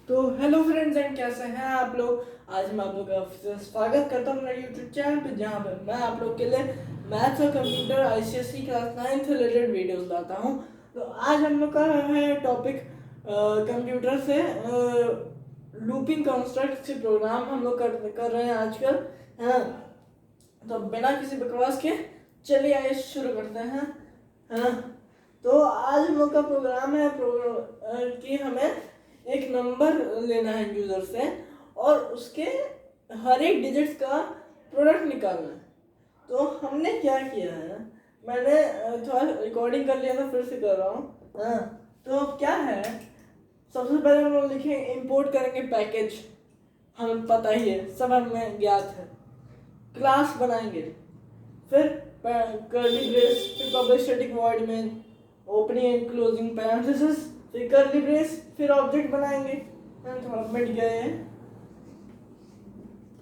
तो hello friends and कैसे हैं आप लोग। आज मैं आप लोग का फिर से स्वागत करता हूँ मेरे यूट्यूब चैनल पे, जहाँ पे मैं आप लोग के लिए मैथ्स और कंप्यूटर आईसीएसई क्लास 9 से रिलेटेड वीडियोस लाता हूँ। तो आज हम लोग का है टॉपिक कंप्यूटर से लूपिंग कंस्ट्रक्ट से प्रोग्राम हम लोग कर रहे हैं आजकल, है ना। तो बिना किसी बकवास के चलिए आइए शुरू करते हैं, है ना। तो आज हम लोग का प्रोग्राम है कि हमें एक नंबर लेना है यूजर से और उसके हर एक डिजिट्स का प्रोडक्ट निकालना है। तो हमने क्या किया है, मैंने थोड़ा रिकॉर्डिंग कर लिया था, फिर से कर रहा हूँ। हाँ, तो अब क्या है, सबसे पहले हम लोग लिखेंगे इंपोर्ट करेंगे पैकेज, हमें पता ही है, सब हमें ज्ञात है। क्लास बनाएंगे, फिर कर्ली ब्रेस, फिर पब्लिक स्टैटिक वॉइड में ओपनिंग एंड क्लोजिंग पैरेंथेसिस, फिर कर्ली ब्रेस, फिर ऑब्जेक्ट बनाएंगे। थोड़ा मिट गए हैं,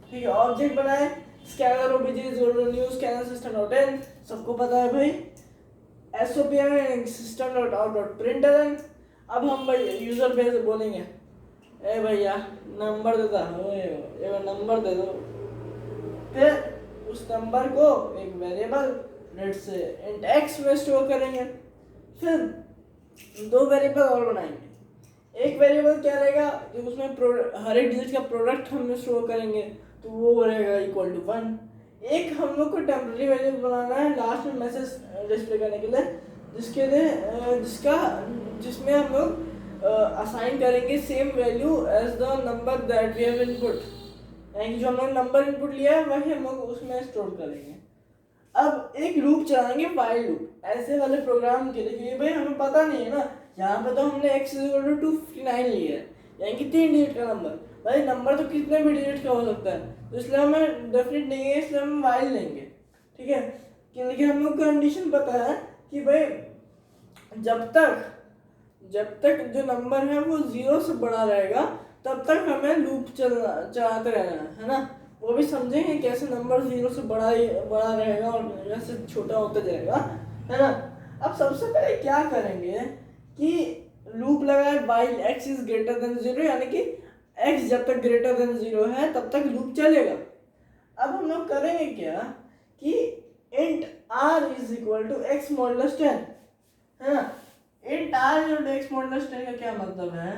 ठीक है। ऑब्जेक्ट बनाए, scanner OBJ new scanner system dot in, सबको पता है भाई। SOPM system dot out dot println. अब हम भाई यूजर बेस बोलेंगे, ए भैया नंबर देता हो, ये नंबर दे दो। फिर उस नंबर को एक वेरिएबल लेट से इंट एक्स में स्टोर करेंगे। फिर दो वेरिएबल और बनाएंगे। एक वेरिएबल क्या रहेगा, जो उसमें हर एक डिजिट का प्रोडक्ट हम स्टोर करेंगे, तो वो रहेगा इक्वल टू 1। एक हम लोग को टेम्पररी वेरिएबल बनाना है लास्ट में मैसेज डिस्प्ले करने के लिए, जिसमें हम लोग असाइन करेंगे same value as the number that we have input, यानी जो हमने नंबर इनपुट लिया है वही हम लोग उसमें स्टोर करेंगे। अब एक लूप चलाएंगे, वाइल लूप, ऐसे वाले प्रोग्राम के लिए, क्योंकि भाई हमें पता नहीं है ना। यहाँ पे तो हमने x = 259 लिया है, यानी कि 3 डिजिट का नंबर। भाई नंबर तो कितने भी डिजिट का हो सकता है, तो इसलिए हमें डेफिनेट नहीं है, इसलिए हम वाइल लेंगे, ठीक है। क्योंकि हम लोग को कंडीशन पता है कि भाई जब तक जो नंबर है वो 0 से बड़ा रहेगा, तब तक हमें लूप चलाते रहना है ना। वो भी समझेंगे कैसे नंबर 0 से बड़ा रहेगा और जैसे छोटा होता जाएगा, है ना। अब सबसे पहले क्या करेंगे कि लूप लगाए while x is greater than 0, यानी कि x जब तक ग्रेटर देन 0 है तब तक लूप चलेगा। अब हम लोग करेंगे क्या कि int r is equal to x modulus 10, है ना। int r is equal to x modulus 10 का क्या मतलब है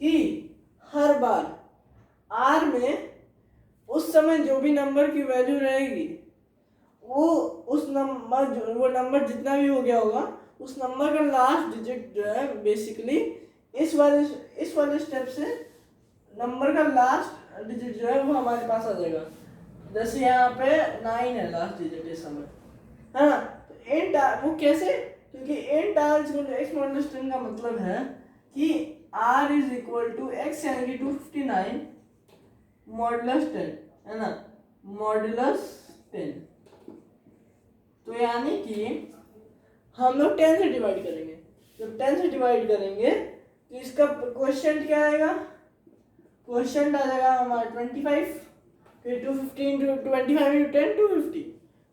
कि हर बार r में उस समय जो भी नंबर की वैल्यू रहेगी, वो नंबर जितना भी हो गया होगा, उस नंबर का लास्ट डिजिट जो है बेसिकली इस वाले स्टेप से नंबर का लास्ट डिजिट जो है वो हमारे पास आ जाएगा। जैसे यहाँ पे 9 है लास्ट डिजिट इस समय, है ना। तो इंट वो कैसे, क्योंकि int r equal to x modulus 10 का मतलब है कि r is equal to x, यानी कि 259 मॉडुलस 10, है ना, मॉडुलस 10। तो यानी कि हम लोग 10 से डिवाइड करेंगे। जब 10 से डिवाइड करेंगे तो इसका क्वेश्चन क्या आएगा, क्वेश्चन आ जाएगा हमारा 25, फिर 215 to 25 into 10 250,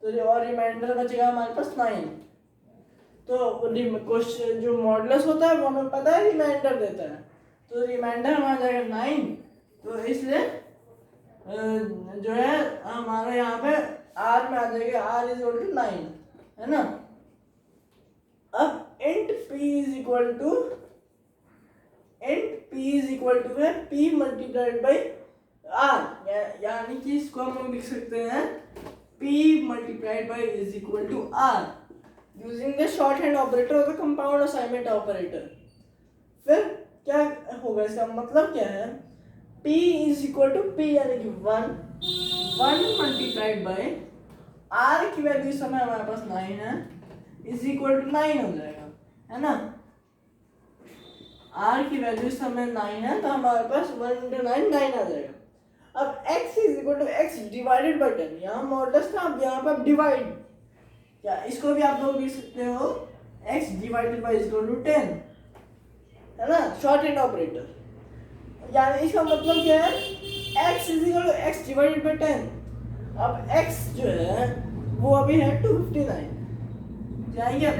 तो और रिमाइंडर बचेगा हमारे पास 9। तो क्वेश्चन जो मॉडुलस होता है वो हमें पता है रिमाइंडर देता है, तो रिमाइंडर हमारा जाएगा 9। तो इसलिए जो है हमारे यहाँ पे r में आ जाएगा r इज इक्वल टू 9, है ना। अब int p is equal to है p मल्टीप्लाइड बाई r, यानी कि इसको हम लोग लिख सकते हैं p multiplied by is equal to r using the shorthand operator और द कंपाउंड असाइनमेंट ऑपरेटर। फिर क्या होगा, इसका मतलब क्या है, p is equal to p यानी कि 1 मल्टीप्लाइड बाई r की वैल्यू इस समय हमारे पास 9 है, इज इक्वल टू 9 हो जाएगा, है ना। r की वैल्यू इस समय 9 है, तो हमारे पास 1 into 9 आ जाएगा। अब x is equal to x divided by 10, यहाँ मॉडुलस था, अब यहाँ पर डिवाइड, क्या इसको भी आप लोग लिख सकते हो x divided by is equal to 10, है ना, शॉर्ट हैंड ऑपरेटर। यानी इसका मतलब क्या है, x is equal to x divided by 10। अब x जो है वो अभी है 259, यानी कि अब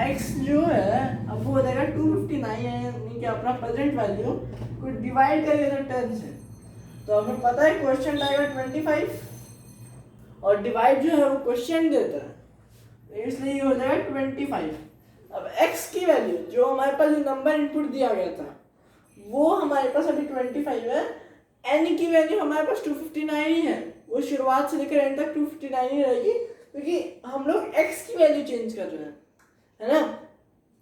x जो है अब वो हो जाएगा 259, यानी कि अपना प्रेजेंट वैल्यू को डिवाइड करेगा तो 10 से, तो हमें पता है क्वेश्चन आएगा 25 और डिवाइड जो है वो क्वेश्चन देता है, इसलिए ये हो जाएगा 25। अब x की वैल्यू जो हमारे पास जो नंबर इनपुट दिया गया था वो हमारे पास अभी 25 है, n की वैल्यू हमारे पास 259 ही है, वो शुरुआत से लेकर एंड तक 259 ही रहेगी, क्योंकि हम लोग x की वैल्यू चेंज कर रहे हैं, है ना।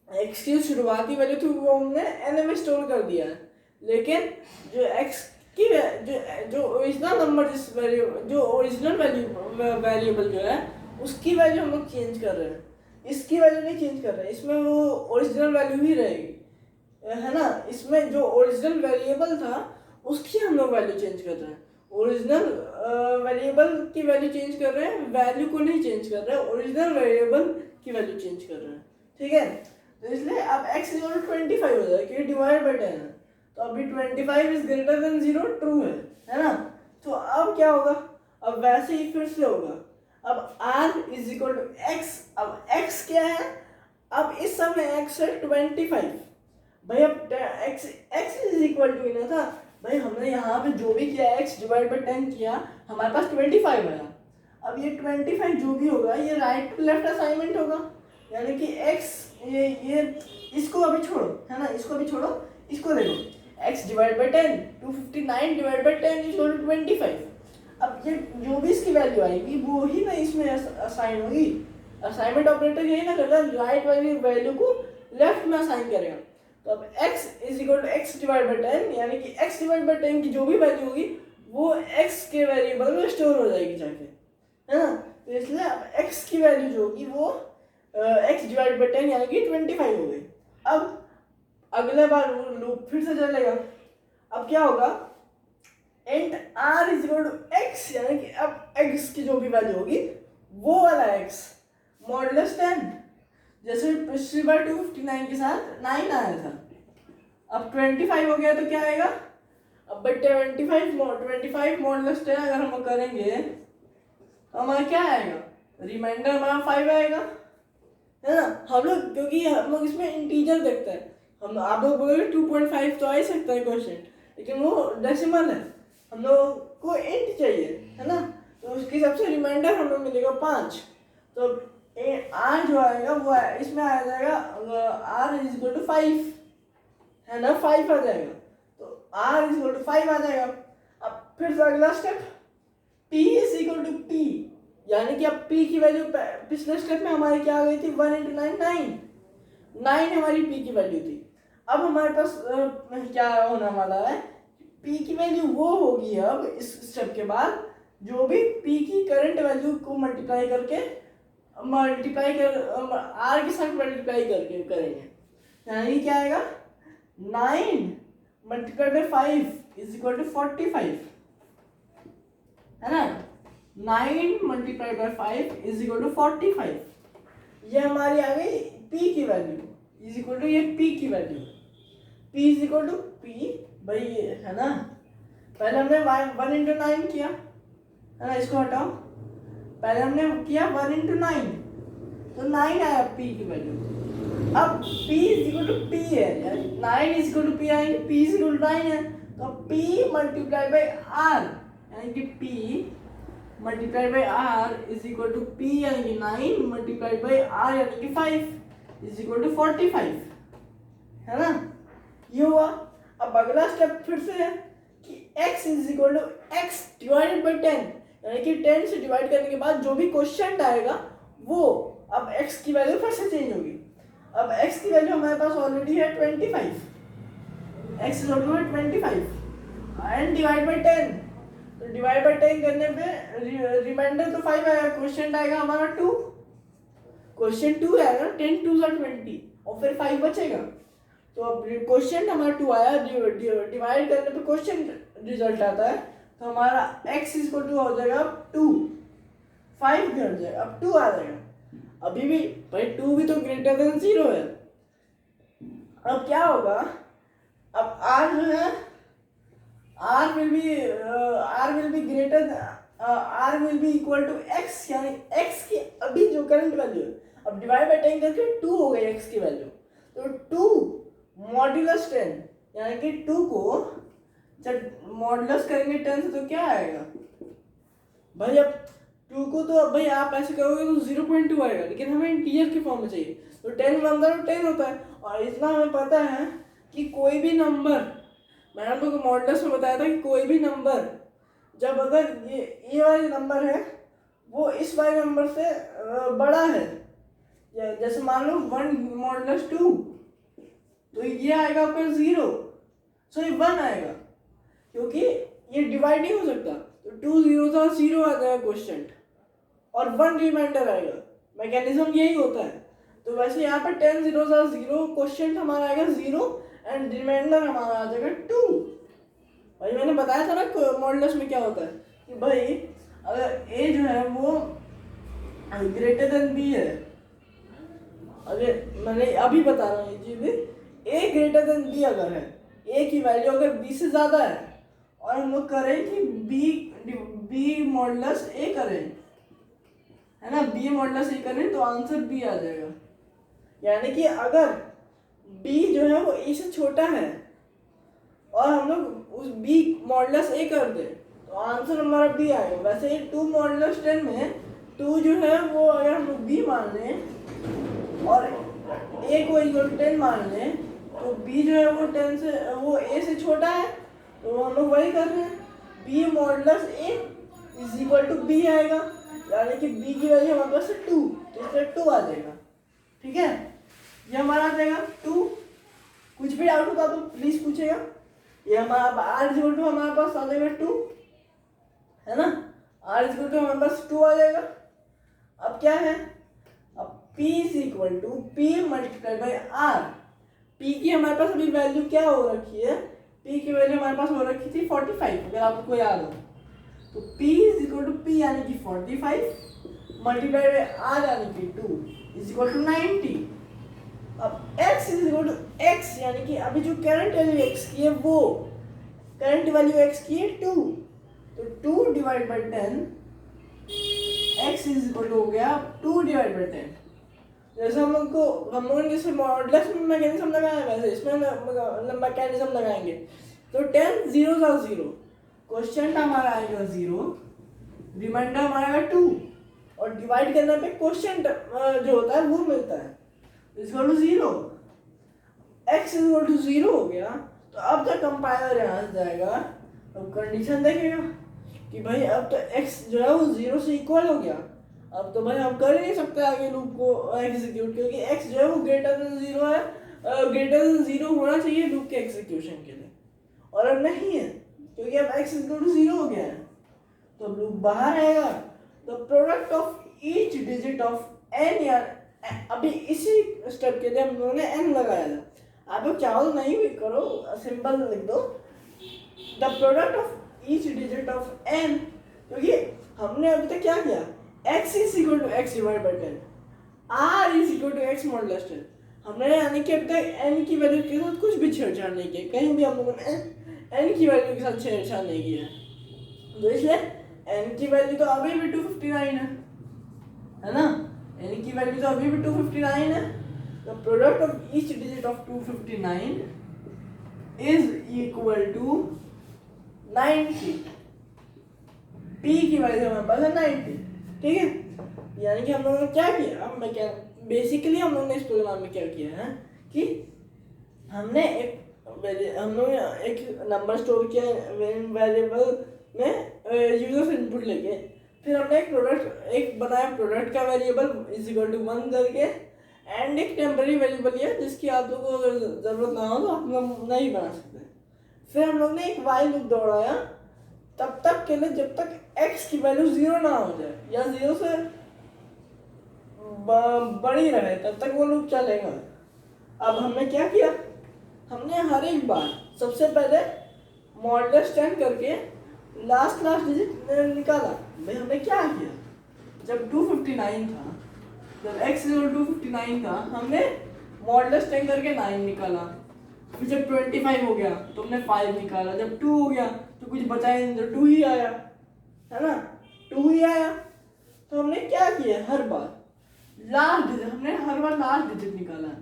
x की शुरुआती वैल्यू थी वो हमने n में स्टोर कर दिया है, लेकिन जो x की जो ओरिजिनल नंबर जिस वैल्यू जो ओरिजिनल वेरिएबल जो है उसकी वैल्यू हम लोग चेंज कर रहे हैं, इसकी वैल्यू नहीं चेंज कर रहे हैं, इसमें वो ओरिजिनल वैल्यू ही रहेगी, है ना। इसमें जो ओरिजिनल वेरिएबल था उसकी हम लोग वैल्यू चेंज कर रहे हैं, ओरिजिनल वेरिएबल की वैल्यू चेंज कर रहे हैं, वैल्यू को नहीं चेंज कर रहे हैं, ओरिजिनल वेरिएबल की वैल्यू चेंज कर रहे हैं, ठीक है। तो इसलिए अब x इक्वल टू 25 हो जाएगा क्योंकि डिवाइड बाय 10 है, तो अभी 25 इज ग्रेटर देन 0 ट्रू है ना। तो अब क्या होगा, अब वैसे ही फिर से होगा, अब r is equal to x, अब x क्या है, अब इस समय x है 25 भाई, अब x इज इक्वल टू ना था भाई, हमने यहाँ पे जो भी किया x डिवाइड बाय 10 किया, हमारे पास 25 आया। अब ये 25 जो भी होगा ये राइट टू लेफ्ट असाइनमेंट होगा, यानी कि x ये इसको अभी छोड़ो, है ना, इसको अभी छोड़ो, इसको देखो, x divide by 10 259 divide by 10 equal to 25। अब ये जो भी इसकी वैल्यू आएगी वो ही ना इसमें असाइन होगी, असाइनमेंट ऑपरेटर यही ना करता है, राइट वाली वैल्यू को लेफ्ट में असाइन करेगा। तो अब x is equal to x divide by 10, यानी कि x डिवाइड बाई 10 की जो भी वैल्यू होगी वो x के वेरिएबल में स्टोर हो जाएगी जाके, है ना। तो इसलिए अब x की वैल्यू जो होगी वो x डिवाइड बाई 10 यानी कि 25 हो गई। अब अगले बार वो लूप फिर से चलेगा, अब क्या होगा, and r is equal to x, यानी कि अब x की जो भी वैल्यू होगी वो वाला x मॉडुलस 10, जैसे पिछली बार 259 के साथ 9 आया था, अब 25 हो गया तो क्या आएगा, अब 25 मॉडुलस 10 अगर हम करेंगे तो हमारा क्या आएगा, रिमाइंडर हमारा 5 आएगा, है ना। हम लोग क्योंकि हम लोग इसमें इंटीजर देखते हैं, हम आप लोग बोलोगे 2.5 तो आ ही सकता है क्वेश्चन, लेकिन वो डेसिमल है, हम लोग को इंट चाहिए, है ना। तो उसके हिसाब से रिमाइंडर हमें मिलेगा 5, तो r जो आएगा वो इसमें आ जाएगा r इज इक्वल टू 5, है ना, 5 आ जाएगा, तो r इज इक्वल टू 5 आ जाएगा। अब फिर से अगला step p is equal to p, यानी कि अब p की वैल्यू पिछले स्टेप में हमारी क्या आ गई थी, 1 into 9 9 हमारी p की वैल्यू थी। अब हमारे पास क्या होने वाला है, p की वैल्यू वो होगी अब इस स्टेप के बाद जो भी p की करंट वैल्यू को मल्टीप्लाई कर r के साथ मल्टीप्लाई करके करेंगे, यानी क्या आएगा, 9 multiplied by 5 is equal to 45, है ना। 9 multiplied by 5 is equal to 45, ये हमारी आ गई p की वैल्यू इज इक्वल टू ये p की value, p is equal to p भाई, है ना। पहले हमने 1 into 9 किया, है ना, इसको हटाओ, पहले हमने किया 1 into 9 तो 9 आया p की वैल्यू। अब p is equal to p है, यानी 9 इज इक्वल टू p आएंगे, p इज इक्वल टू 9 है, तो p मल्टीप्लाई बाई r, यानी कि p multiply by r is equal to p, यानी कि 9 मल्टीप्लाई बाई r यानी कि 5 इज इक्वल टू 45, है ना, ये हुआ। अब अगला स्टेप फिर से है कि x is equal to x divided by 10, यानी कि 10 से डिवाइड करने के बाद जो भी क्वेश्चन आएगा वो अब x की वैल्यू फिर से चेंज होगी। अब x की वैल्यू हमारे पास ऑलरेडी है 25, x is equal to 25 and divide by 10, तो डिवाइड बाई 10 करने पे रिमाइंडर तो 5 आएगा, क्वेश्चन आएगा हमारा 2, क्वेश्चन 2 आएगा, 10 2 are 20 और फिर 5 बचेगा, तो अब क्वेश्चन हमारा 2 आया, डिवाइड करने पे क्वेश्चन रिजल्ट आता है, तो हमारा x इज इक्वल टू हो जाएगा 2, 5 भी हट जाएगा, अब 2 आ जाएगा। अभी भी भाई 2 भी तो ग्रेटर देन 0 है। अब क्या होगा, अब r जो है r will be equal to x, यानी x की अभी जो करंट वैल्यू है, अब डिवाइड बाय 10 करके 2 हो गई x की वैल्यू, तो 2 मॉड्यूलस 10 यानी कि 2 को जब मॉडुलस करेंगे 10 से तो क्या आएगा भाई। अब 2 को तो अब भाई आप ऐसे करोगे तो 0.2 आएगा, लेकिन हमें इंटीजर के फॉर्म में चाहिए, तो 10 बनता है तो 10 होता है। और इतना हमें पता है कि कोई भी नंबर, मैंने आप लोगों को मॉडुलस में बताया था कि कोई भी नंबर जब अगर ये वाला नंबर है वो इस वाले नंबर से बड़ा है, जैसे मान लो 1 मॉडुलस 2, तो ये आएगा आपका 0, सो ये 1 आएगा, क्योंकि ये डिवाइड नहीं हो सकता, तो 2 0 था 0 आ जाएगा क्वेश्चन, और 1 रिमाइंडर आएगा। मैकेनिज्म यही होता है। तो वैसे यहाँ पर 10 0 था 0, क्वेश्चन हमारा आएगा 0 एंड रिमाइंडर हमारा आ जाएगा 2। भाई मैंने बताया था ना मॉडुलस में क्या होता है कि भाई अगर a जो है वो ग्रेटर देन b है, अगर मैंने अभी बता रहा हूँ ये चीज, a ग्रेटर देन b अगर है, a की वैल्यू अगर b से ज्यादा है, और हम लोग करें कि b मॉडुलस a करें, है ना, b मॉडुलस a करें तो आंसर b आ जाएगा। यानी कि अगर b जो है वो a से छोटा है और हम लोग उस b मॉडुलस a कर दे तो आंसर हमारा b आएगा। वैसे 2 मॉडुलस 10 में 2 जो है वो अगर हम लोग b मान लें और a को इक्वल 10 मान लें, तो b जो है वो 10 से वो a से छोटा है, तो हम लोग वही कर रहे हैं, b modulus a is equal to b आएगा। यानी कि b की वैल्यू हमारे पास 2, तो इसमें 2 आ जाएगा। ठीक है, ये हमारा आ जाएगा 2। कुछ भी डाउट होता तो प्लीज पूछेगा। ये हमारा r इक्वल टू हमारे पास आ जाएगा 2, है ना, r इक्वल टू हमारे पास 2 आ जाएगा। अब क्या है, अब p is equal to p multiply by r। p की हमारे पास अभी वैल्यू क्या हो रखी है, p की वैल्यू हमारे पास हो रखी थी 45, अगर आपको याद हो, तो p is equal to p यानी कि 45 मल्टीप्लाई बाई r यानी कि 2 इज इक्वल टू 90। अब x is equal to x, यानी कि अभी जो करंट वैल्यू x की है वो करंट वैल्यू x की है 2, तो 2 divide by 10, x is equal to हो गया 2 डिवाइड बाई 10। जैसे हम लोगों ने जैसे मॉडुलस में मैकेनिज्म लगाया वैसे इसमें मैकेनिज्म लगाएंगे। तो 10 0 था 0, क्वेश्चन हमारा आएगा 0, रिमाइंडर हमारा आएगा 2, और डिवाइड करने पे क्वेश्चन जो होता है वो मिलता है equal to 0। x equal to 0 हो गया, तो अब जब कंपाइलर यहाँ से जाएगा तो कंडीशन देखेगा कि भाई अब तो x जो है वो 0 से इक्वल हो गया। अब तो भाई हम कर ही नहीं सकते आगे लूप को एग्जीक्यूट, क्योंकि x जो है वो ग्रेटर देन 0 है, ग्रेटर देन 0 होना चाहिए लूप के एग्जीक्यूशन के लिए, और अब नहीं है क्योंकि अब x इक्वल टू 0 हो गया है, तो अब लूप बाहर आएगा। The product of each digit of n, या अभी इसी स्टेप के लिए हम लोगों ने n लगाया था। आप लोग चाहो तो नहीं भी करो, सिंपल लिख दो the product of each digit of n, क्योंकि हमने अभी तक क्या किया, x is equal to x divide by 10, r is equal to x modulus 10। हमने यानी कि अभी तक n की वैल्यू के साथ कुछ भी छेड़छाड़ नहीं किया, कहीं भी हम लोगों ने n की वैल्यू के साथ छेड़छाड़ नहीं किया, तो इसलिए n की वैल्यू तो अभी भी 259 है ना, n की वैल्यू तो अभी भी 259 है। The product of each digit of 259 is equal to 90। p की वैल्यू हमारे पास है 90। ठीक है, यानी कि हम लोगों ने क्या किया, बेसिकली हम लोगों ने इस प्रोग्राम में क्या किया है कि हमने हम लोग एक नंबर स्टोर किया वेरिएबल में यूजर से इनपुट लेके, फिर हमने एक बनाया प्रोडक्ट का वेरिएबल इज इक्वल टू 1 करके, एंड एक टेम्पररी वेरिएबल लिया जिसकी आप लोगों को अगर जरूरत ना हो तो आप लोग नहीं बना सकते। फिर हम लोग ने एक वाइल लूप दौड़ाया तब तक के लिए जब तक x की वैल्यू 0 ना हो जाए या 0 से बड़ी रहे, तब तक वो लूप चलेगा। अब हमने क्या किया, हमने हर एक बार सबसे पहले मॉडुलस 10 करके लास्ट डिजिट निकाला। भाई हमने क्या किया, जब 259 था, जब x इक्वल 259 था, हमने मॉडुलस 10 करके 9 निकाला। फिर जब 25 हो गया तो हमने 5 निकाला, जब 2 हो गया तो कुछ बचा ही नहीं, तो 2 ही आया, है ना, 2 ही आया। तो हमने क्या किया, हर बार लास्ट डिजिट निकाला है,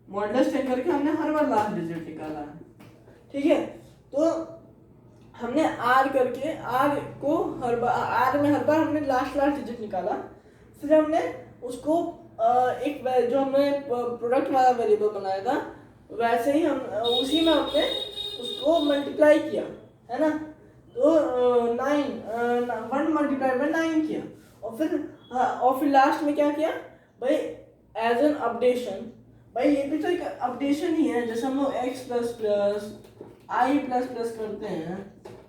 मॉडुलस 10 करके हमने हर बार लास्ट डिजिट निकाला है। ठीक है। तो हमने आर करके आर को हर बार आर में हर बार हमने लास्ट डिजिट निकाला, फिर हमने उसको एक जो हमने प्रोडक्ट वाला वेरिएबल बनाया था वैसे ही हम उसी में हमने उसको मल्टीप्लाई किया, है ना। तो 1 मल्टीप्लाई बाय 9 किया, और फिर लास्ट में क्या किया भाई, एज एन अपडेशन। भाई ये भी तो एक अपडेशन ही है, जैसे हम लोग x प्लस प्लस आई प्लस प्लस करते हैं,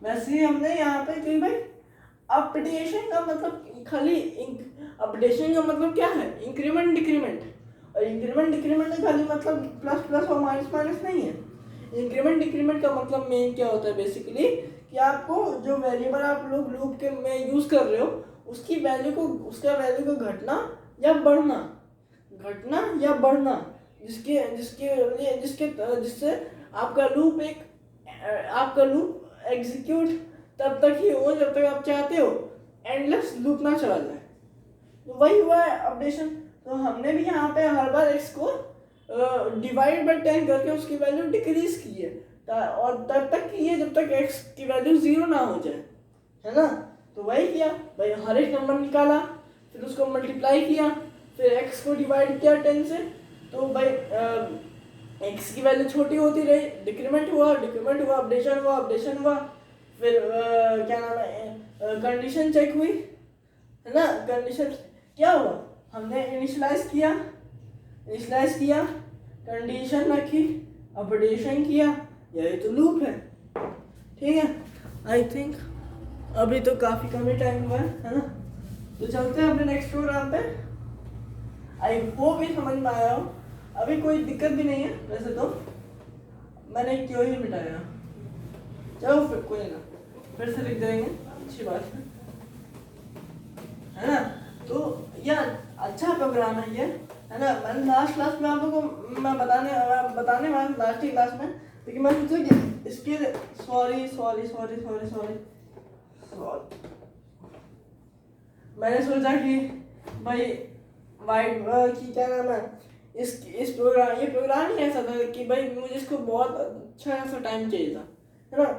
वैसे ही हमने यहाँ पे कि भाई अपडेशन का मतलब खाली अपडेशन का मतलब क्या है, इंक्रीमेंट डिक्रीमेंट। और इंक्रीमेंट डिक्रीमेंट का खाली मतलब प्लस प्लस और माइनस माइनस नहीं है। इंक्रीमेंट डिक्रीमेंट का मतलब मेन क्या होता है बेसिकली, कि आपको जो वेरिएबल आप लोग लूप के में यूज कर रहे हो उसकी वैल्यू को, उसका वैल्यू को घटना या बढ़ना, जिसके जिसके लिए जिससे आपका लूप एग्जीक्यूट तब तक ही हो जब तक आप चाहते हो एंडलेस लूप ना चला जाए। तो वही हुआ है अपडेशन। तो हमने भी यहाँ पे हर बार x को डिवाइड बाय 10 करके उसकी वैल्यू डिक्रीज की है, और तब तक की है जब तक x की वैल्यू 0 ना हो जाए, है ना। तो वही किया भाई, हर एक नंबर निकाला, फिर उसको मल्टीप्लाई किया, फिर x को डिवाइड किया 10 से, तो भाई x की वैल्यू छोटी होती रही, डिक्रीमेंट हुआ, अपडेशन हुआ, फिर क्या नाम है, कंडीशन चेक हुई, है ना। कंडीशन क्या हुआ, हमने इनिशियलाइज किया, कंडीशन रखी, अपडेशन किया, यही तो लूप है, ठीक है। आई थिंक अभी तो काफ़ी कम ही टाइम हुआ है ना। तो चलते हैं अपने नेक्स्ट प्रोग्राम पे। आई होप भी समझ में आया हो, अभी कोई दिक्कत भी नहीं है, वैसे तो मैंने क्यों ही मिटाया, चलो फिर कोई ना, फिर से लिख देंगे, अच्छी बात है ना। तो यह अच्छा प्रोग्राम है ये, है ना। मैंने लास्ट क्लास में आप लोगों को मैं बताने वाला लास्ट ही क्लास में, लेकिन मैं सोचा कि इसके सॉरी मैंने सोचा कि भाई वाइट की क्या नाम है, इस प्रोग्राम, ये प्रोग्राम ही ऐसा था कि भाई मुझे इसको बहुत अच्छा सा टाइम चाहिए था, है ना।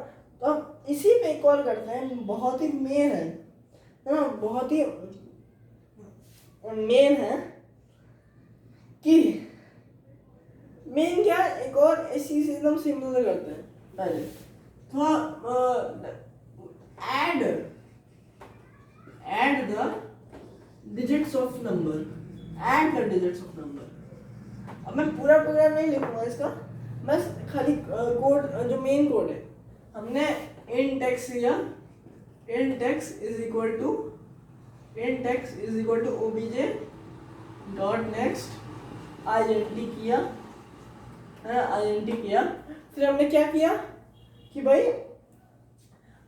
तो अब इसी पे कॉल करते हैं, बहुत ही मेन है ना, बहुत ही मेन है कि मेन क्या, एक और इसी एकदम सिंपल करते हैं। पहले थोड़ा add the digits of number, अब मैं पूरा प्रोग्राम नहीं लिखूंगा इसका, बस खाली कोड, जो मेन कोड है, हमने int x लिया, int x is equal to obj dot next int किया, है ना, int किया। फिर हमने क्या किया कि भाई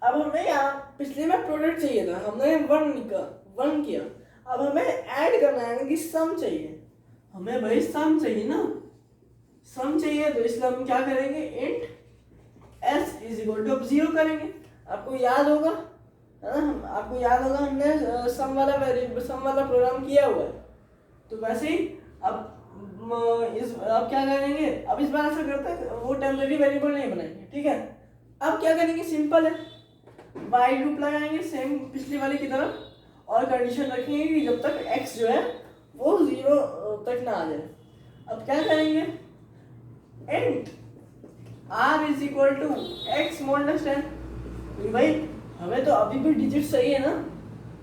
अब हमें यहाँ पिछले में प्रोडक्ट चाहिए था, हमने 1 किया, अब हमें ऐड करना है कि सम चाहिए, हमें भाई सम चाहिए ना, सम चाहिए, तो इसलिए हम क्या करेंगे, int s is equal to 0 करेंगे। आपको याद होगा, है ना, आपको याद होगा हमने सम वाला प्रोग्राम किया हुआ है। तो वैसे ही अब क्या करेंगे, अब इस बार ऐसा करते हैं, वो टेम्परेरी वेरिएबल नहीं बनाएंगे, ठीक है। अब क्या करेंगे, सिंपल है, वाइल लूप लगाएंगे सेम पिछली वाले की तरह, और कंडीशन रखेंगे कि जब तक x जो है वो 0 तक ना आ जाए। अब क्या करेंगे, int r is equal to x modulus 10। भाई हमें तो अभी भी डिजिट सही है ना,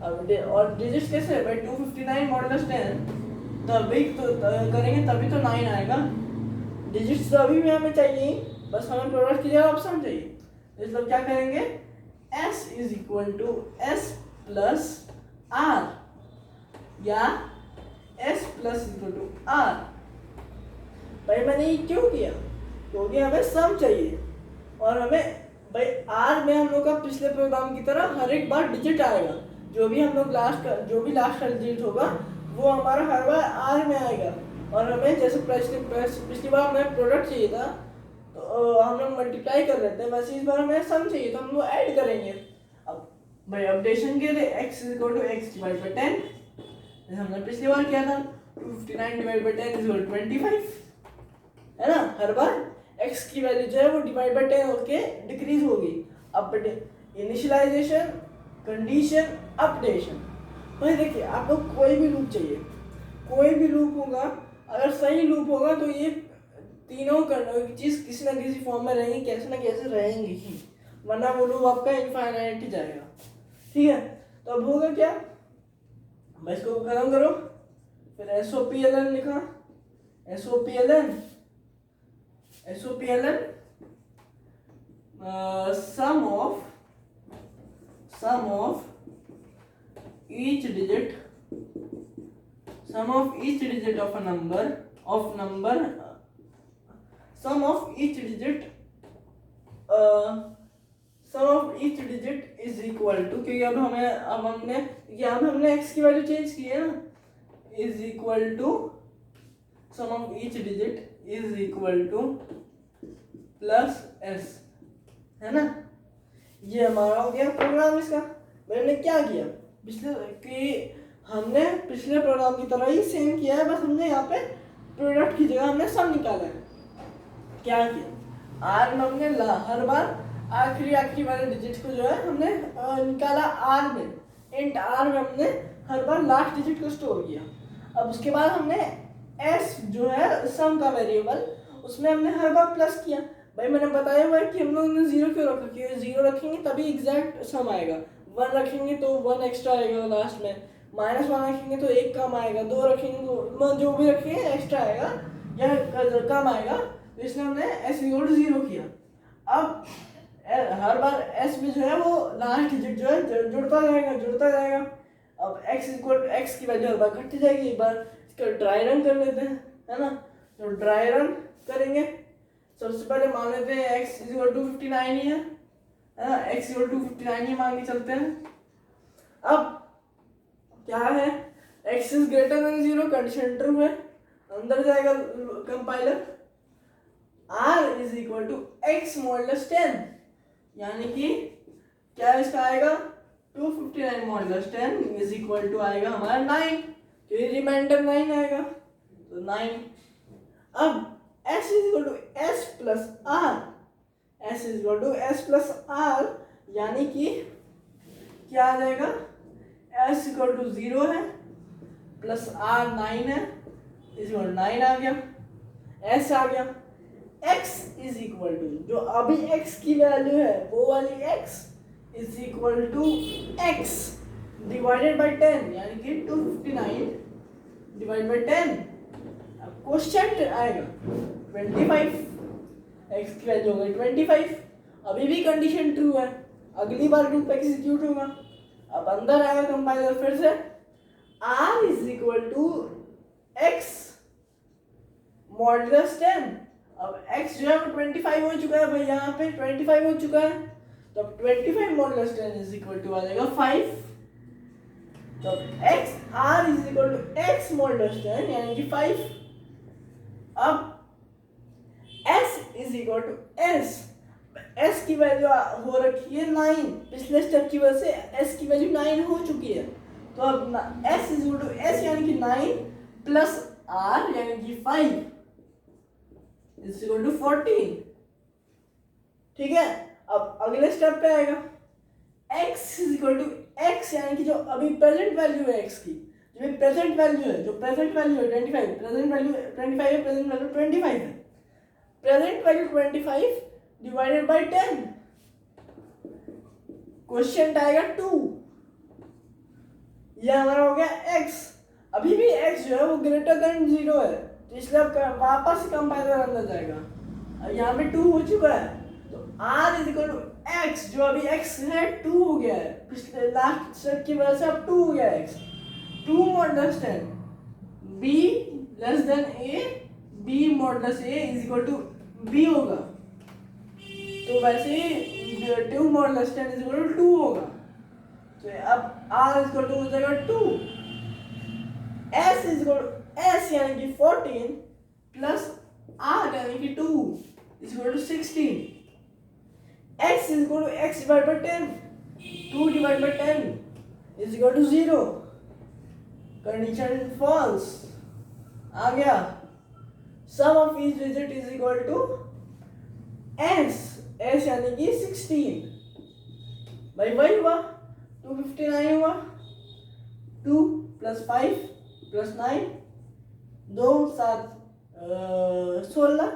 अब और डिजिट कैसे है भाई, 259 मॉडुलस 10, तभी तो करेंगे तभी तो 9 आएगा। डिजिट्स तो अभी भी हमें चाहिए, बस हमें प्रोडक्ट की जगह ऑप्शन चाहिए। इसलिए क्या करेंगे, s is equal to s plus r, या s plus equal to r। भाई मैंने ये क्यों किया, क्योंकि हमें सम चाहिए, और हमें भाई r में हम लोग का पिछले प्रोग्राम की तरह हर एक बार डिजिट आएगा, जो भी लास्ट का डिजिट होगा वो हमारा हर बार r में आएगा। और हमें जैसे पिछली बार हमें प्रोडक्ट चाहिए था, तो हम लोग मल्टीप्लाई कर रहे थे, वैसे इस बार हमें सम चाहिए, तो हम लोग ऐड करेंगे। अब भाई अपडेशन के लिए x equal to x divide by 10, जैसे हमने पिछली बार किया था, 259 divide by 10 is equal to 25, है ना। हर बार x की वैल्यू जो है वो डिवाइड बाय 10 होके डिक्रीज होगी। Initialization, condition, updation. भाई देखिए आपको कोई भी लूप चाहिए, कोई भी लूप होगा, अगर सही लूप होगा तो ये तीनों चीज किसी ना किसी फॉर्म में रहेंगी, कैसे ना कैसे रहेंगी ही, वरना वो लूप आपका इनफाइनाइट ही जाएगा। ठीक है, तो अब होगा क्या, मैं इसको खत्म करो, फिर SOPLN लिखा, SOPLN sum of each digit of a number sum of each digit is equal to, क्योंकि अब हमने x की वैल्यू चेंज की है ना, is equal to sum of each digit is equal to plus s, है ना। ये हमारा हो गया प्रोग्राम इसका। मैंने क्या किया हमने पिछले प्रोग्राम की तरह ही सेम किया है, बस हमने यहाँ पे प्रोडक्ट की जगह हमने सम निकाला है। क्या किया, r में हमने हर बार आखिरी वाले डिजिट को जो है हमने निकाला r में, इंट r में हमने हर बार लास्ट डिजिट को स्टोर किया। अब उसके बाद हमने s जो है सम का वेरिएबल, उसमें हमने हर बार प्लस किया। भाई मैंने बताया हुआ है कि हम लोगों ने 0 क्यों रखा, क्योंकि 0 रखेंगे तभी एग्जैक्ट सम आएगा, 1 रखेंगे तो 1 एक्स्ट्रा आएगा लास्ट में, -1 रखेंगे तो 1 कम आएगा, 2 रखेंगे तो जो भी रखेंगे एक्स्ट्रा आएगा या कम आएगा, तो इसलिए हमने s = 0 किया। अब हर बार s में जो है वो लास्ट डिजिट जो है जुड़ता जाएगा। अब x की वैल्यू हर बार घटती जाएगी। एक बार इसका ड्राई रन कर लेते हैं, है ना। तो ड्राई रन करेंगे, सबसे पहले मान लेते हैं x = 59 ही है ना, x = 59 ही मान के चलते हैं। अब क्या है, x > 0 कंडीशन ट्रू है, अंदर जाएगा कंपाइलर, r = x मॉडुलस 10, यानी कि क्या इसका आएगा 259 मॉडुलस 10 इज इक्वल टू आएगा हमारा 9, क्योंकि रिमाइंडर 9 आएगा तो 9। अब s = s प्लस r, यानी कि क्या आ जाएगा, s = 0 है प्लस r 9 है, इज 9 आ गया, s आ गया। x = जो अभी x की वैल्यू है वो वाली x = x डिवाइडेड बाय 10, यानी कि 259 डिवाइड बाय 10। अब क्वेश्चन आएगा 25, x की वैल्यू हो गई 25। अभी भी कंडीशन ट्रू है, अगली बार लूप एग्जीक्यूट होगा। अब अंदर आएगा कंपाइलर फिर से, r = x मॉडुलस 10। अब x जो है वो 25 हो चुका है भाई, यहाँ पे 25 हो चुका है, तो 25 मॉडुलस 10 = आ जाएगा 5। तो r = x मॉडुलस 10 यानी कि 5। अब s = s की वैल्यू हो रखी है 9, पिछले स्टेप की वजह से s की वैल्यू 9 हो चुकी है, तो अब s = s यानी कि 9 प्लस r यानी कि 5 = 14। ठीक है, अब अगले स्टेप पे आएगा, x = x यानी कि जो अभी प्रेजेंट वैल्यू है x की, जो प्रेजेंट वैल्यू है 25, प्रेजेंट वैल्यू 25 है, प्रेजेंट वैल्यू 25 है, present value 25 divided by 10, question आएगा 2, ये हमारा हो गया x। अभी भी x जो है वो > 0 है, तो इसलिए अब वापस कंपाइलर अंदर जाएगा, यहाँ पे 2 हो चुका है, तो r = x, जो अभी x है 2 हो गया है, पिछले लास्ट स्टेप की वजह से अब 2 हो गया है x, 2 modulus 10, b < a, b modulus a = b होगा, तो वैसे ही 2 मॉडुलस 10 = 2 होगा, तो अब r = हो जाएगा 2, s = s यानी कि 14 प्लस r यानी कि 2 = 16, x = x divide by 10, 2 divide by 10 = 0, condition false आ गया। Sum of each digit is यानी कि 16, भाई वही हुआ 259 हुआ। 2 + 5 + 9 2 7 16,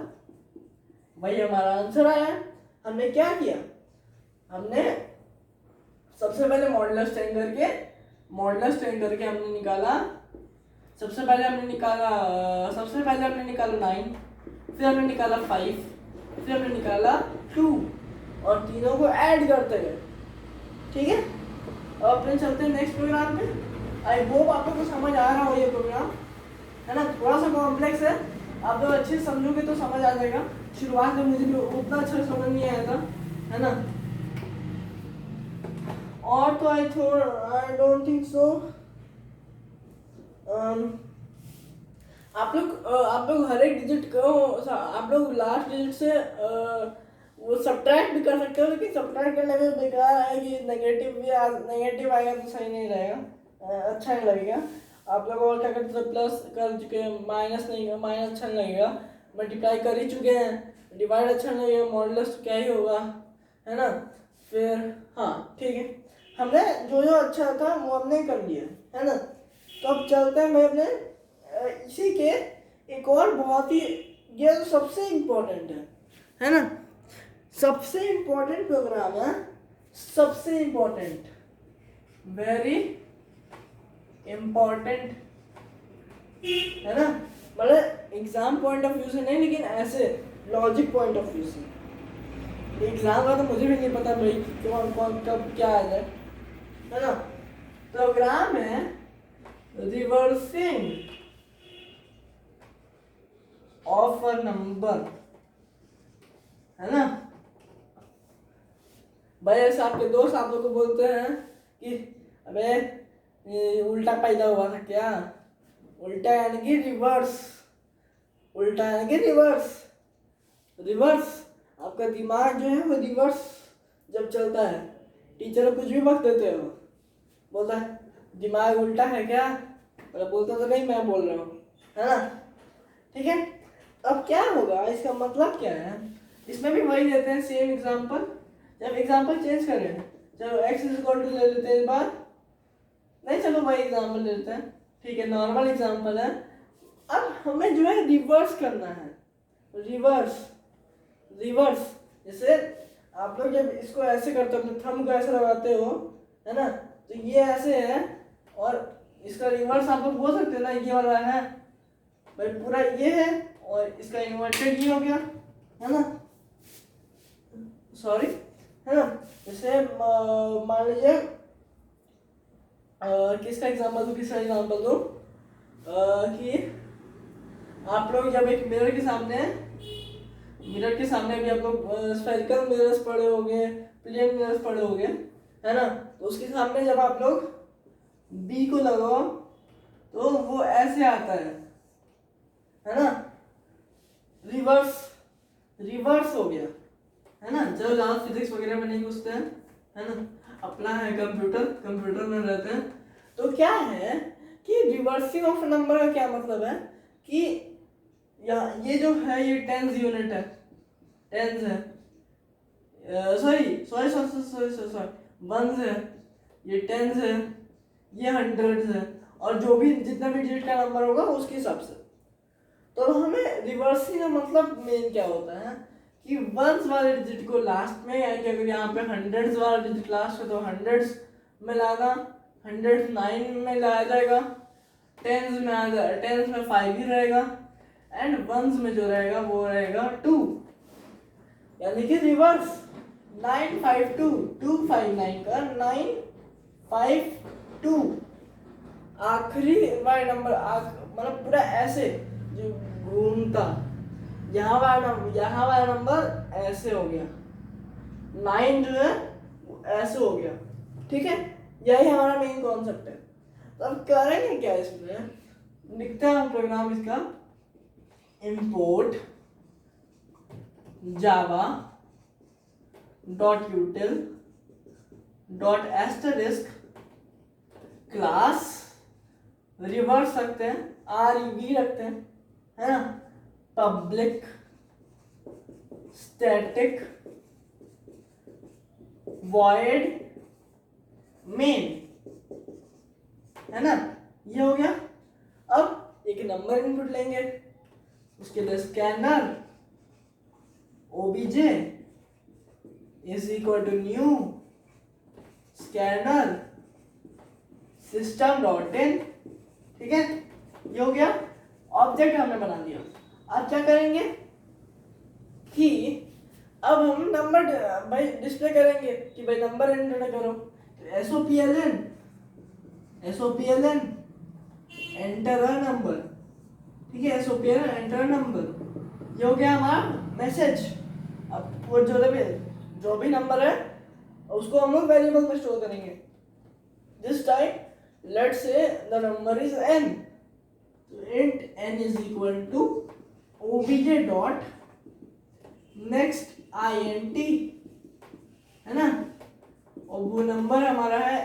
वही हमारा आंसर आया। हमने क्या किया, हमने सबसे पहले मॉडुलस टेन करके हमने निकाला। सबसे पहले हमने निकाला 9, फिर हमने निकाला 5, फिर हमने निकाला 2 और तीनों को ऐड करते गए। ठीक है, अब अपने चलते हैं नेक्स्ट प्रोग्राम पे। आई होप आप लोग को समझ आ रहा हो ये प्रोग्राम, है ना। थोड़ा सा कॉम्प्लेक्स है, आप लोग अच्छे से समझोगे तो समझ आ जाएगा। शुरुआत में मुझे भी उतना अच्छा समझ नहीं आया था, है ना। और तो आई डोंट थिंक सो। आप लोग हर एक डिजिट को आप लोग लास्ट डिजिट से वो सब्ट्रैक्ट भी कर सकते हो, लेकिन सब्ट्रैक्ट करने में बेकार है कि नेगेटिव आएगा तो सही नहीं रहेगा, अच्छा नहीं लगेगा। आप लोग और क्या करते थे, प्लस कर चुके हैं, माइनस अच्छा नहीं लगेगा। मल्टीप्लाई कर ही चुके हैं, डिवाइड अच्छा नहीं लगेगा, मॉडुलस तो क्या ही होगा, है ना। फिर हाँ ठीक है, हमने जो अच्छा था वो हमने कर लिया, है ना। तो अब चलते हैं मैं अपने इसी के एक और बहुत ही, ये तो सबसे इम्पोर्टेंट है ना। सबसे इम्पोर्टेंट प्रोग्राम है, सबसे इम्पोर्टेंट, वेरी इम्पोर्टेंट, है ना। मतलब एग्जाम पॉइंट ऑफ व्यू से नहीं, लेकिन ऐसे लॉजिक पॉइंट ऑफ व्यू से। एग्जाम का तो मुझे भी नहीं पता भाई कौन कब क्या आ जाए, है ना। प्रोग्राम है रिवर्सिंग ऑफ अ नंबर, है ना। भाई ऐसे आपके दोस्त आप लोग को बोलते हैं कि अबे ये उल्टा पैदा हुआ था क्या, उल्टा यानी कि रिवर्स, उल्टा यानी कि रिवर्स आपका दिमाग जो है वो रिवर्स जब चलता है, टीचर को कुछ भी वक्त देते हो, बोलता है दिमाग उल्टा है क्या, मतलब बोलता तो नहीं, मैं बोल रहा हूँ, है ना। ठीक है, अब क्या होगा, इसका मतलब क्या है, इसमें भी वही देते हैं सेम एग्जांपल। जब एग्जांपल चेंज करें, चलो x ले लेते हैं इस बार, नहीं चलो वही एग्जांपल ले लेते हैं, ठीक है, नॉर्मल एग्जांपल है। अब हमें जो है रिवर्स करना है, रिवर्स जैसे आप लोग जब इसको ऐसे करते हो, थंब को ऐसे लगाते हो, है ना, तो ये ऐसे है, और इसका रिवर्स आप लोग बोल सकते हो ना, ये वाला है भाई, पूरा ये है और इसका इन्वर्टेड ये हो गया, है ना, सॉरी, है ना। जैसे मान लीजिए किसका एग्जांपल दो कि आप लोग जब एक मिरर के सामने भी आप लोग स्फेरिकल मिरर्स पढ़े होंगे, प्लेन मिरर्स पढ़े होंगे, है ना। तो उसके सामने जब आप लोग बी को लगाओ तो वो ऐसे आता है ना, रिवर्स हो गया, है ना। चलो ज़्यादा फिजिक्स वगैरह में नहीं घुसते हैं, है ना, अपना है कंप्यूटर में रहते हैं। तो क्या है कि रिवर्सिंग ऑफ नंबर का क्या मतलब है कि ये जो है ये टेंस यूनिट है, टेंस है, सॉरी वंस है, ये टेंस है, ये हंड्रेड्स है, और जो भी जितना भी डिजिट का नंबर होगा उसके हिसाब से। तो हमें रिवर्सिंग का मतलब मेन क्या होता है कि वंस वाले डिजिट को लास्ट में, यानी कि अगर यहाँ पे हंड्रेड्स वाला डिजिट लास्ट है तो हंड्रेड्स में लाना, 109 में लाया जाएगा, टेंस में 5 ही रहेगा, एंड वंस में जो रहेगा वो रहेगा 2, यानी कि रिवर्स 952 259 का 952 आखिरी वाला नंबर, मतलब पूरा ऐसे जो घूमता, यहाँ वाला नंबर ऐसे हो गया, 9 जो है ऐसे हो गया, ठीक है। यही हमारा मेन कॉन्सेप्ट है। तो अब करेंगे क्या, इसमें लिखते हैं हम प्रोग्राम इसका, import java .util .* class reverse रखते हैं, REV रखते हैं, है ना, पब्लिक स्टैटिक वॉइड मेन, है ना, ये हो गया। अब एक नंबर इनपुट लेंगे, उसके लिए scanner obj is equal to new scanner system dot in, ठीक है, ये हो गया। ऑब्जेक्ट हमने बना दिया। अब क्या करेंगे कि अब हम नंबर भाई डिस्प्ले करेंगे कि भाई नंबर एंटर करो। तो एसओपीएलएन एंटर अ नंबर, ठीक है, एसओपीएलएन एंटर अ नंबर, ये हो गया हमारा मैसेज। अब वो जो भी नंबर है उसको हम लोग वेरिएबल में स्टोर करेंगे। This time let's say the number is n, तो int n is equal to obj dot next int, है ना, और वो नंबर हमारा है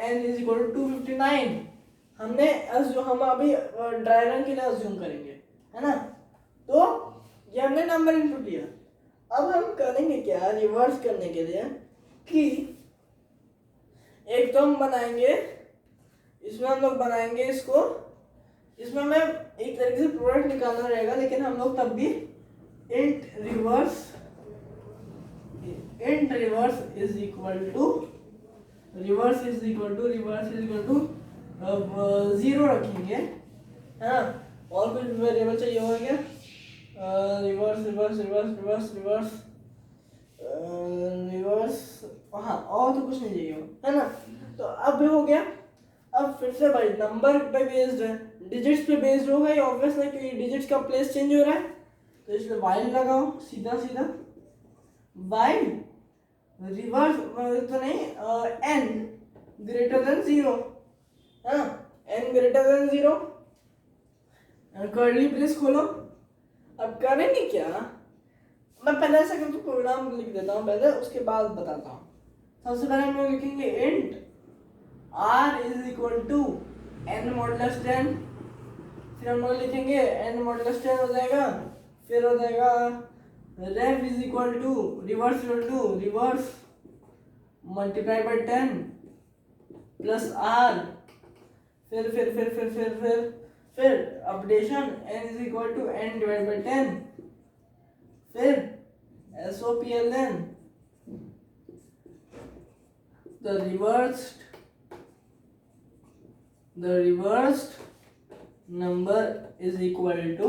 n इज इक्वल टू 259। हमने हम अभी ड्राई रन के लिए अज्यूम करेंगे, है ना। तो ये हमने नंबर इनपुट लिया। अब हम करेंगे क्या रिवर्स करने के लिए कि एक तो हम बनाएंगे, इसमें हम लोग बनाएंगे इसको, इसमें हमें एक तरीके से प्रोडक्ट निकालना रहेगा, लेकिन हम लोग तब भी int reverse is equal to reverse is equal to 0 रखेंगे, है ना। और कुछ वेरिएबल चाहिए हो गया, रिवर्स, हाँ, और तो कुछ नहीं चाहिए, है ना। तो अब हो गया। अब फिर से भाई नंबर पे बेस्ड है, डिजिट्स पे बेस्ड होगा ये ऑब्वियस है कि डिजिट्स का प्लेस चेंज हो रहा है। तो इसमें वाइल लगाओ सीधा वाइल रिवर्स तो नहीं, n ग्रेटर देन 0, है ना, n greater than 0, curly brace खोलो। अब करेंगे क्या, मैं पहले ऐसा करके प्रोग्राम लिख देता हूँ पहले, उसके बाद बताता हूँ। सबसे पहले हम लोग लिखेंगे int r is equal to n modulus 10, फिर हम लोग लिखेंगे n मॉडुलस 10 हो जाएगा, फिर हो जाएगा ref is equal to reverse multiply by 10 plus r, फिर updation n is equal to n divide by 10, फिर SOPLN the reversed number is equal to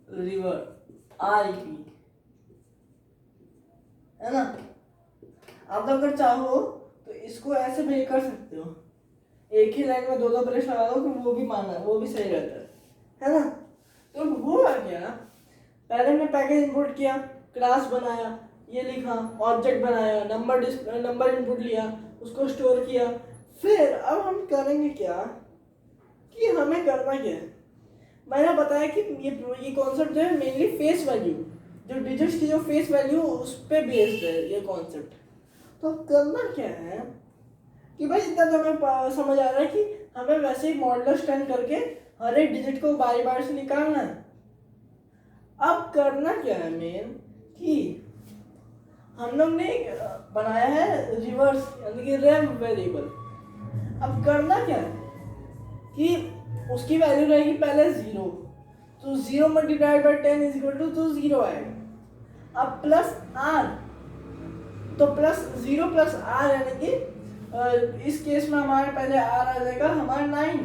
REP, है ना। आप अगर चाहो तो इसको ऐसे भी कर सकते हो, एक ही लाइन में दो ब्रश लगा दो, कि वो भी मानना, वो भी सही रहता है ना। तो हुआ क्या, पहले हमने पैकेज इंपोर्ट किया, क्लास बनाया, ये लिखा, ऑब्जेक्ट बनाया, नंबर इनपुट लिया, उसको स्टोर किया। फिर अब हम करेंगे क्या कि हमें करना क्या है, मैंने बताया कि ये कॉन्सेप्ट जो है मेनली फेस वैल्यू, जो डिजिट्स की जो फेस वैल्यू उस पे बेस्ड है ये कॉन्सेप्ट। तो करना क्या है कि भाई इतना तो हमें समझ आ रहा है कि हमें वैसे ही मॉडुलस 10 करके हर एक डिजिट को बारी बारी से निकालना है। अब करना क्या है मेन कि हम लोग ने बनाया है रिवर्स यानी कि रैम वेरिएबल। अब करना क्या है कि उसकी वैल्यू रहेगी पहले 0, तो 0 multiplied by 10 is equal to 0 आएगा। अब प्लस r, तो प्लस 0 प्लस r यानी कि इस केस में हमारे पहले r आ जाएगा हमारा 9,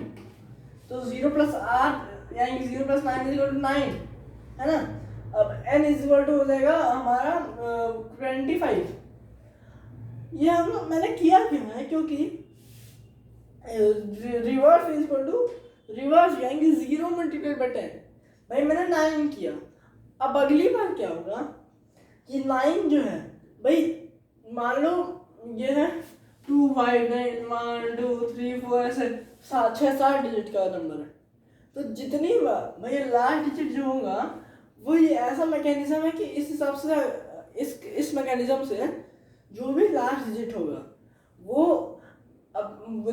तो 0 प्लस r यानी कि 0 प्लस 9 इज इक्वल टू 9, है ना। अब n इज इक्वल टू हो जाएगा हमारा 25। ये हम लोग मैंने किया क्यों है, क्योंकि reverse is equal to reverse यानी कि 0 मल्टीप्लाई बाय 10, भाई मैंने 9 किया। अब अगली बार क्या होगा कि 9 जो है भाई मान लो ये है 2 5 9 1 2 3 4 ऐसे 6-7 डिजिट का नंबर है। तो जितनी बार भाई लास्ट डिजिट जो होगा वो ये ऐसा मैकेनिज्म है कि इस हिसाब से इस मैकेनिज्म से जो भी लास्ट डिजिट होगा वो वो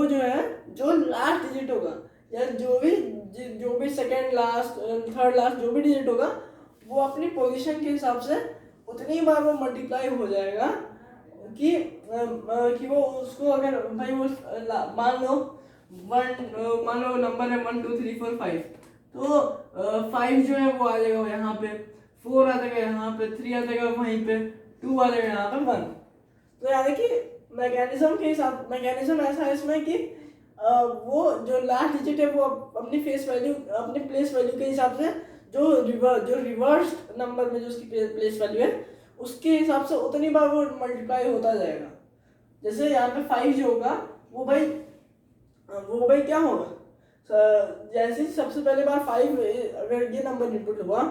जो है जो लास्ट डिजिट होगा या जो भी सेकेंड लास्ट थर्ड लास्ट जो भी डिजिट होगा वो अपनी पोजीशन के हिसाब से उतनी बार वो मल्टीप्लाई हो जाएगा कि वो उसको अगर भाई वो मान लो नंबर है 1 2 3 4 5, तो 5 जो है वो आ जाएगा यहाँ पे, 4 आ जाएगा यहाँ पे, 3 आ जाएगा वहीं पे, 2 आ जाएगा यहाँ पे 1। तो यानी कि मैकेनिज्म ऐसा है इसमें कि वो जो लास्ट डिजिट है वो अपनी अपनी प्लेस वैल्यू के हिसाब से जो रिवर्स नंबर में जो उसकी प्लेस वैल्यू है उसके हिसाब से उतनी बार वो मल्टीप्लाई होता जाएगा। जैसे यहाँ पे 5 जो होगा वो भाई क्या होगा, जैसे सबसे पहले बार 5 अगर ये नंबर इनपुट हुआ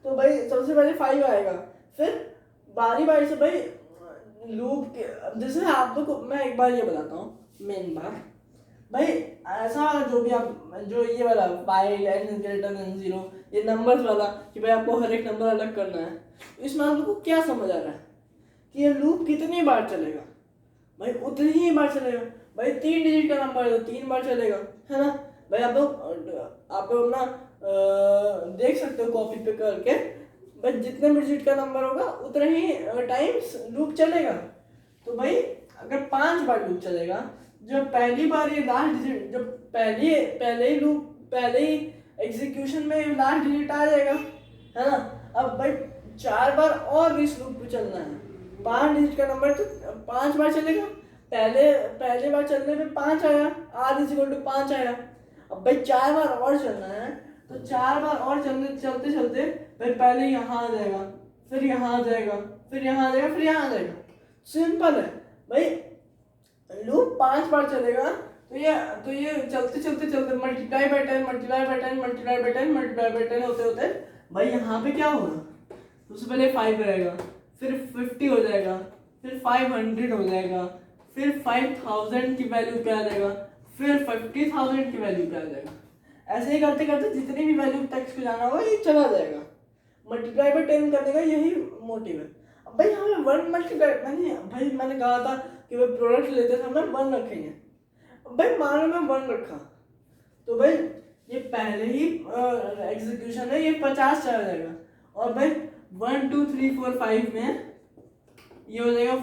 तो भाई सबसे पहले 5 आएगा, फिर बारी से भाई लूप के जैसे आप लोग को मैं एक बार ये बताता हूँ मेन बात भाई, ऐसा जो भी आप जो ये वाला बाई n ग्रेटर देन 0 ये नंबर्स वाला कि भाई आपको हर एक नंबर अलग करना है, इसमें आप लोग को क्या समझ आ रहा है कि ये लूप कितनी बार चलेगा, भाई उतनी ही बार चलेगा। भाई 3 डिजिट का नंबर है तो 3 बार चलेगा, है ना भाई। आप लोग अपना देख सकते हो कॉपी पे करके, भाई जितने भी डिजिट का नंबर होगा उतने ही टाइम्स लूप चलेगा। तो भाई अगर 5 बार लूप चलेगा, जब पहली बार ये लास्ट डिजिट जब पहले ही एग्जीक्यूशन में लास्ट डिजिट आ जाएगा, है ना। अब भाई 4 बार और इस लूप पे चलना है, 5 डिजिट का नंबर तो 5 बार चलेगा, पहले बार चलने में 5 आया, r = 5 आया। अब भाई 4 बार और चलना है, तो 4 बार और चलते चलते भाई पहले यहाँ आ जाएगा, फिर यहाँ आ जाएगा, फिर यहाँ आ जाएगा, फिर यहाँ आ जाएगा। सिंपल है भाई, लूप 5 बार चलेगा तो ये चलते मल्टीप्लाई बाय 10 होते भाई यहाँ पे क्या होगा, सबसे पहले 5 रहेगा, फिर 50 हो जाएगा, फिर 500 हो जाएगा, फिर 5000 की वैल्यू पे आ जाएगा, फिर 50,000 की वैल्यू पे आ जाएगा। ऐसे ही करते करते जितनी भी वैल्यू टेक्स्ट पे जाना होगा ये चला जाएगा। मल्टीप्लाई बाय 10 करने का यही मोटिव है। अब भाई हमें 1 मल्टीप्लाई मैंने कहा था कि भाई प्रोडक्ट लेते समय 1 रखेंगे। भाई मान लो मैं 1 रखा तो भाई ये पहले ही एग्जीक्यूशन है, ये 50 चला जाएगा। और भाई 1 2 3 4 5 में ये हो जाएगा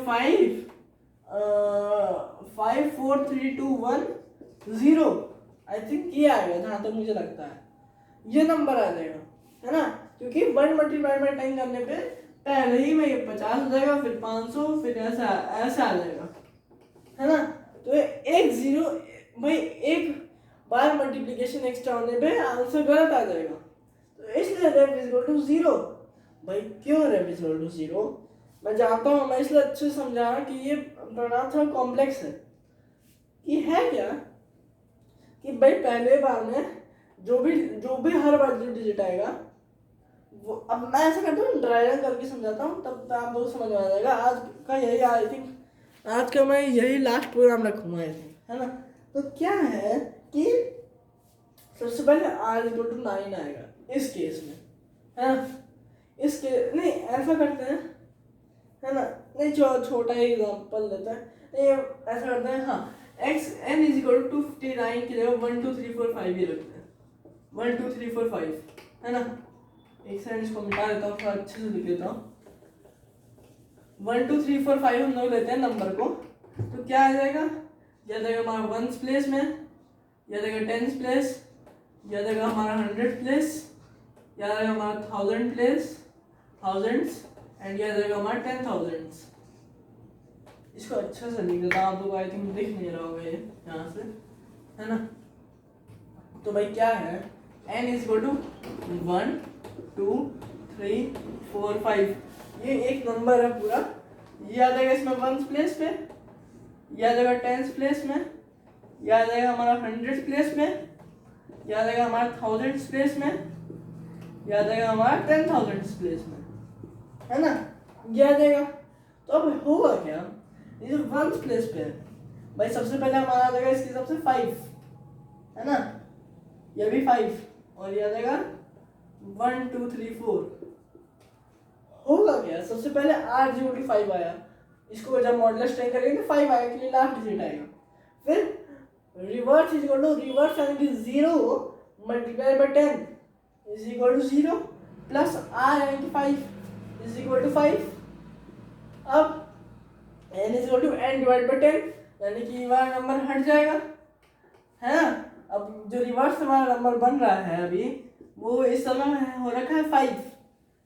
5 4 3 2 1 0। आई थिंक ये आएगा जहाँ तक मुझे लगता है, ये नंबर आ जाएगा, है ना। क्योंकि 1 मल्टीप्लाई बाय 10 करने पे पहले ही में ये 50 हो जाएगा, फिर 500, फिर ऐसा आ जाएगा, है ना। तो एक बार मल्टीप्लिकेशन एक्स्ट्रा होने पे आंसर गलत आ जाएगा। तो इसलिए रेफ = 0। भाई क्यों रेफ = 0 मैं जानता हूँ, मैं इसलिए अच्छे से समझा कि ये प्रोग्राम थोड़ा कॉम्प्लेक्स है। कि है क्या कि भाई पहले बार में जो भी हर बार जो डिजिट आएगा वो, अब मैं ऐसा करता हूँ ड्राई रन करके समझाता हूँ, तब आप लोग समझ में आ जाएगा। आज का यही आई थिंक आज का मैं यही लास्ट प्रोग्राम रखूँगा आई थिंक, है ना। तो क्या है कि सबसे पहले r = 9 आएगा इस केस में, है ना। नहीं ऐसा करते हैं, है ना, नहीं छोटा ही एग्जांपल लेते हैं, नहीं ऐसा करते हैं, हाँ n = 259 की जगह 1 2 3 4 5 ही रखते हैं, 1 2 3 4 5, है ना। एक सेकंड इसको मिटा देता हूँ, थोड़ा अच्छे से लिख लेता हूँ। 1 2 3 4 5 हम लोग लेते हैं नंबर को, तो क्या आ जाएगा, यह जाएगा हमारा 1s प्लेस में, यह जाएगा 10s प्लेस, यह जाएगा हमारा 100 प्लेस, यह जाएगा हमारा 1000 प्लेस, थाउजेंड्स, एंड यह जाएगा हमारा 10,000s। इसको अच्छे से लिख देता हूँ, आप लोग आई थिंक दिख नहीं रहा होगा ये यहाँ से, है ना। तो भाई क्या है, n = 1 2 3 4 5, ये एक नंबर है पूरा। ये आ जाएगा इसमें 1s प्लेस पे, यह आ जाएगा 10s प्लेस में, यह आ जाएगा हमारा 100 प्लेस में, यह आ जाएगा हमारा 1000s प्लेस में, यह आ जाएगा हमारा 10,000s प्लेस में, है ना। यह आ जाएगा। तो अब होगा क्या, ये 1s प्लेस पे है भाई, सबसे पहले हमारा आ जाएगा इसके हिसाब से 5, है ना, यह भी 5, और यह आ जाएगा 1 2 3 4। होगा क्या, सबसे पहले r = 5 आया, इसको जब मॉडुलस 10 करेंगे तो 5 आएगा, क्योंकि लास्ट डिजिट आएगा। फिर reverse is equal to reverse यानी कि 0 multiply by 10 is equal to 0 plus r यानी कि 5 इज इक्वल टू 5। अब n is equal to n divide by 10 यानी कि ये वाला नंबर हट जाएगा, है ना। अब जो रिवर्स वाला नंबर बन रहा है अभी वो इस समय हो रखा है 5,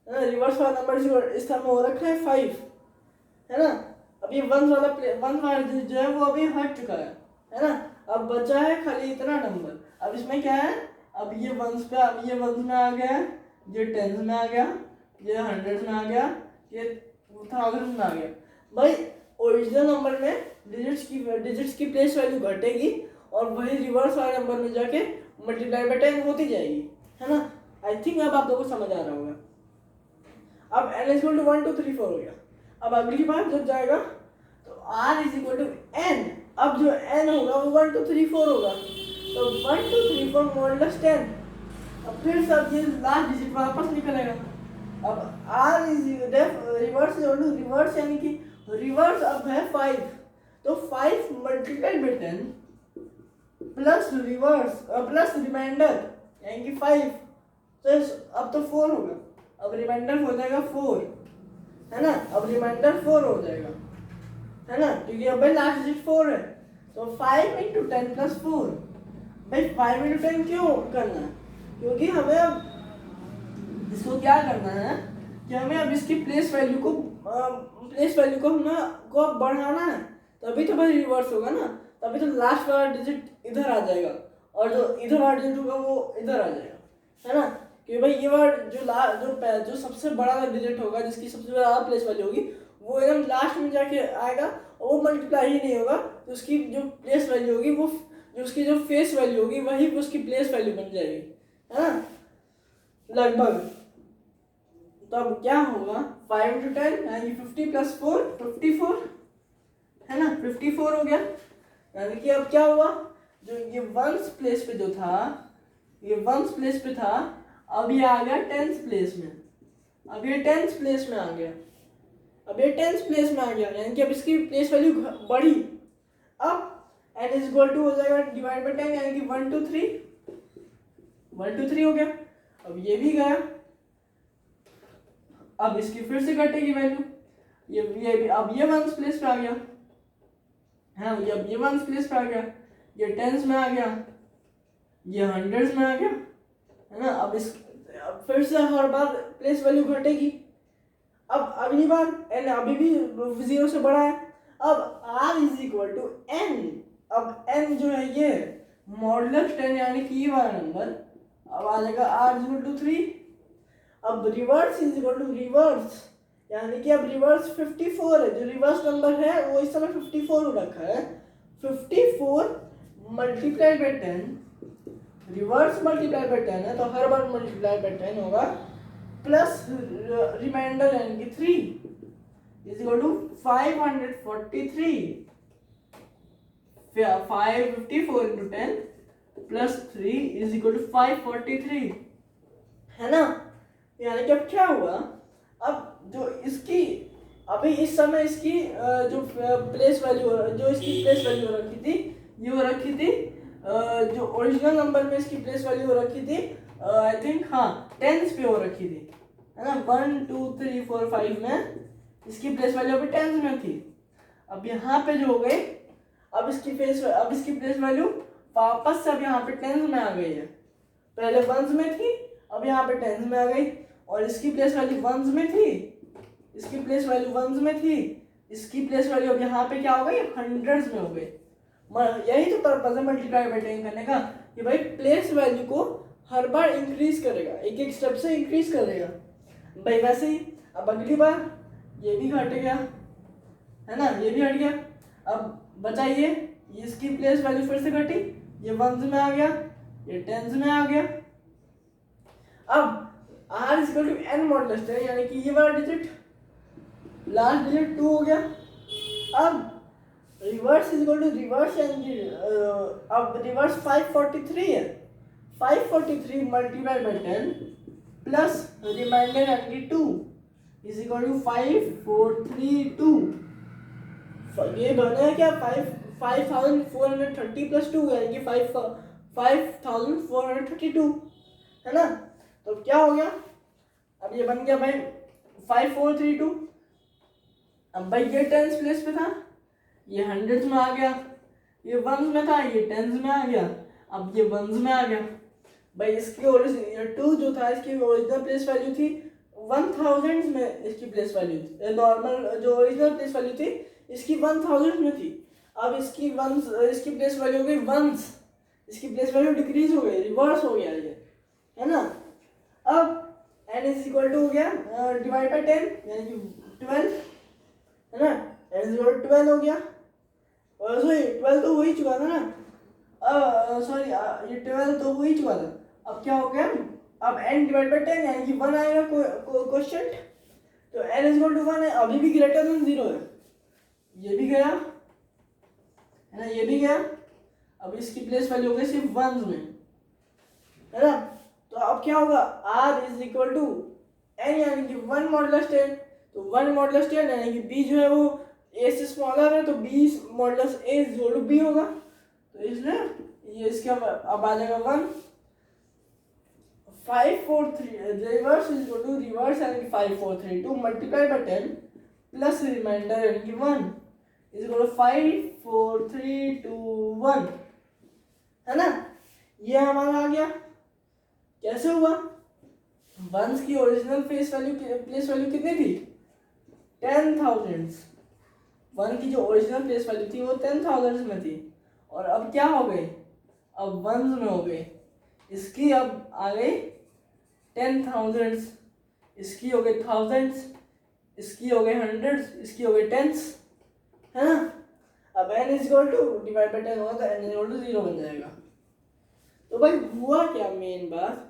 है ना। रिवर्स वाला नंबर जो इस समय हो रखा है 5, है ना। अब ये वन वाला जो है वो अभी हट चुका है ना। अब बचा है खाली इतना नंबर। अब इसमें क्या है, अब ये वंस पे, अब ये वंस में आ गया, ये टेंस में आ गया, ये हंड्रेड में आ गया, ये थाउजेंड में आ गया। भाई ओरिजिनल नंबर में डिजिट्स की प्लेस वैल्यू घटेगी और वही रिवर्स वाले नंबर में जाके मल्टीप्लाई बाय 10 होती जाएगी, है ना। आई थिंक अब आप लोगों को समझ आ रहा होगा। अब n इज इक्वल टू 1 2 3 4 हो गया। अब अगली बार जब जाएगा तो r is equal to n। अब जो n होगा वो 1 2 3 4 होगा, तो 1 2 3 4 मॉडुलस 10। अब फिर सब ये लास्ट डिजिट वापस निकलेगा। अब r is reverse equal to reverse यानी कि रिवर्स अब है 5, तो 5 multiply by 10 plus reverse plus reminder यानी कि 5, तो अब तो 4 होगा। अब रिमाइंडर हो जाएगा 4, है ना। अब रिमाइंडर 4 हो जाएगा, है ना, क्योंकि अब भाई लास्ट डिजिट 4 है। तो 5 इंटू 10 प्लस 4। भाई 5 इंटू 10 क्यों करना है, क्योंकि हमें अब इसको क्या करना है कि हमें अब इसकी प्लेस वैल्यू को हमें को बढ़ाना है, तभी तो भाई रिवर्स होगा ना। तभी तो लास्ट वाला डिजिट इधर आ जाएगा और जो इधर वाला डिजिट होगा वो इधर आ जाएगा, है ना। कि भाई ये वर्ड जो सबसे बड़ा डिजिट होगा, जिसकी सबसे ज़्यादा प्लेस वैल्यू होगी, वो एकदम लास्ट में जाके आएगा और वो मल्टीप्लाई ही नहीं होगा। तो उसकी जो प्लेस वैल्यू होगी वो जो उसकी जो फेस वैल्यू होगी वही उसकी प्लेस वैल्यू बन जाएगी, है ना, लगभग। तो अब क्या होगा, 5 इंटू 10 यानी 50 प्लस 4 54, है ना, 54 हो गया। यानी कि अब क्या हुआ, जो ये वंस प्लेस पे जो था, ये वंस प्लेस पे था, अब ये आ गया टेंस प्लेस में। अब ये टेंस प्लेस में आ गया, यानी कि अब इसकी प्लेस वैल्यू बढ़ी। अब n इज इक्वल टू हो जाएगा डिवाइड बाय 10 यानी कि 1 2 3 हो गया। अब ये भी गया। अब इसकी फिर से घटेगी वैल्यू, ये अब ये वंस प्लेस पे आ गया, हाँ, अब ये वंस प्लेस पे आ गया, ये टेंस में आ गया, ये हंड्रेड्स में आ गया, है ना। अब फिर से हर बार प्लेस वैल्यू घटेगी। अब अगली बार n अभी भी 0 से बड़ा है। अब r is equal to n। अब n जो है ये मॉडुलस 10 यानी कि ये वाला नंबर, अब आ जाएगा r इज इक्वल टू 3। अब reverse is equal to reverse यानी कि अब रिवर्स 54 है, जो रिवर्स नंबर है वो इस समय 54 हो रखा है। 54 multiply by 10, reverse multiply by 10 है तो हर बार मल्टीप्लाई बाय 10 होगा, प्लस रिमाइंडर यानी कि 3 is equal to 543। 554 into 10 plus 3 is equal to 543, है ना। यानी कि अब क्या हुआ, अब जो इसकी अभी इस समय इसकी जो प्लेस वैल्यू रखी थी, ये हो रखी थी जो ओरिजिनल नंबर में इसकी प्लेस वैल्यू हो रखी थी, आई थिंक, हाँ, टेंस पे हो रखी थी, है ना। 1 2 3 4 5 में इसकी प्लेस वैल्यू अभी टेंस में थी। अब यहाँ पे जो हो गई, अब इसकी प्लेस वैल्यू वापस से अब यहाँ पे टेंस में आ गई है। पहले वंस में थी, अब यहाँ पे टेंस में आ गई, और इसकी प्लेस वैल्यू वंस में थी, इसकी प्लेस वैल्यू वंस में थी, इसकी प्लेस वैल्यू अब यहाँ पे क्या हो गई, हंड्रेड्स में हो गई। यही तो पर्पज है मल्टीप्लाई बाय 10 करने का, कि भाई प्लेस वैल्यू को हर बार इंक्रीज करेगा, एक एक स्टेप से इंक्रीज करेगा भाई। वैसे ही अब अगली बार ये भी घट गया, है ना, ये भी हट गया। अब बताइए, इसकी प्लेस वैल्यू फिर से घटी, ये वंस में आ गया, ये टेंस में आ गया। अब r is equal to n modulus 10 यानी कि ये वाला डिजिट, लास्ट डिजिट 2 हो गया। अब reverse is equal to reverse यानी कि अब रिवर्स 543 है, 543 मल्टीप्लाई बाय 10 प्लस रिमाइंडर यानी कि 2 इज इक्वल टू 5432। ये बना है क्या, 5430 प्लस 2 यानी कि 5432 है ना। तो क्या हो गया, अब ये बन गया भाई 5432। अब भाई ये टेंस प्लेस पे था, ये हंड्रेड्स में आ गया, ये वंस में था, ये टेंस में आ गया, अब ये वंस में आ गया। भाई इसकी ओरिजिनल 2 जो था इसकी ओरिजिनल प्लेस वैल्यू थी 1000 में, इसकी प्लेस वैल्यू थी नॉर्मल जो ओरिजिनल प्लेस वैल्यू थी इसकी 1000 में थी। अब इसकी वंस इसकी प्लेस वैल्यू हो गई वंस, इसकी प्लेस वैल्यू डिक्रीज हो गई, रिवर्स हो गया ये, है ना। अब n इज इक्वल टू हो गया डिवाइड बाय 10 यानी कि 12, है ना। n इज इक्वल टू 12 हो गया, और सॉरी 12 तो हो ही चुका था ना, सॉरी ये 12 तो हो ही चुका था। अब क्या हो गया, अब n डिवाइड बाय 10 यानी कि 1 आएगा क्वोशिएंट, तो n इज इक्वल टू 1 है, अभी भी ग्रेटर देन 0 है, ये भी गया है ना, ये भी गया। अब इसकी प्लेस वैल्यू हो गई सिर्फ वंस में, है ना। तो अब क्या होगा, r is equal to n यानी कि 1 मॉडुलस 10, तो 1 मॉडुलस 10 यानी कि b जो है वो a से स्मॉलर है, तो b modulus a is equal to b होगा, तो इसलिए ये इसका अब आ जाएगा 1। 543 reverse is equal to reverse यानी कि 5432 मल्टीप्लाई बाय 10 प्लस रिमाइंडर यानी कि 1 इज इक्वल टू 54321, है ना। ये हमारा आ गया, कैसे हुआ, वंस की ओरिजिनल प्लेस वैल्यू कितनी थी 10,000, 1 की जो ओरिजिनल प्लेस वैल्यू थी वो 10,000 में थी, और अब क्या हो गई, अब वंस में हो गई, इसकी अब आ गई 10,000, इसकी हो गई थाउजेंड्स, इसकी हो गई हंड्रेड्स, इसकी हो गई टेंस, है ना। अब n is equal to divide by 10 होगा तो n इज इक्वल टू 0 बन जाएगा। तो भाई हुआ क्या, मेन बात,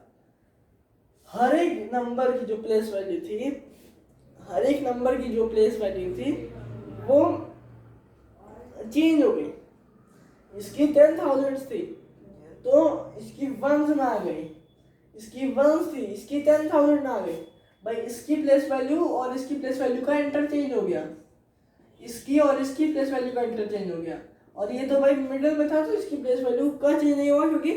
हर एक नंबर की जो प्लेस वैल्यू थी, हर एक नंबर की जो प्लेस वैल्यू थी वो चेंज हो गई। इसकी 10,000 थी तो इसकी वंस में आ गई, इसकी वंस थी इसकी 10,000 में आ गई। भाई इसकी प्लेस वैल्यू और इसकी प्लेस वैल्यू का इंटरचेंज हो गया, इसकी और इसकी प्लेस वैल्यू का इंटरचेंज हो गया, और ये तो भाई मिडिल में था तो इसकी प्लेस वैल्यू का चेंज नहीं हुआ, क्योंकि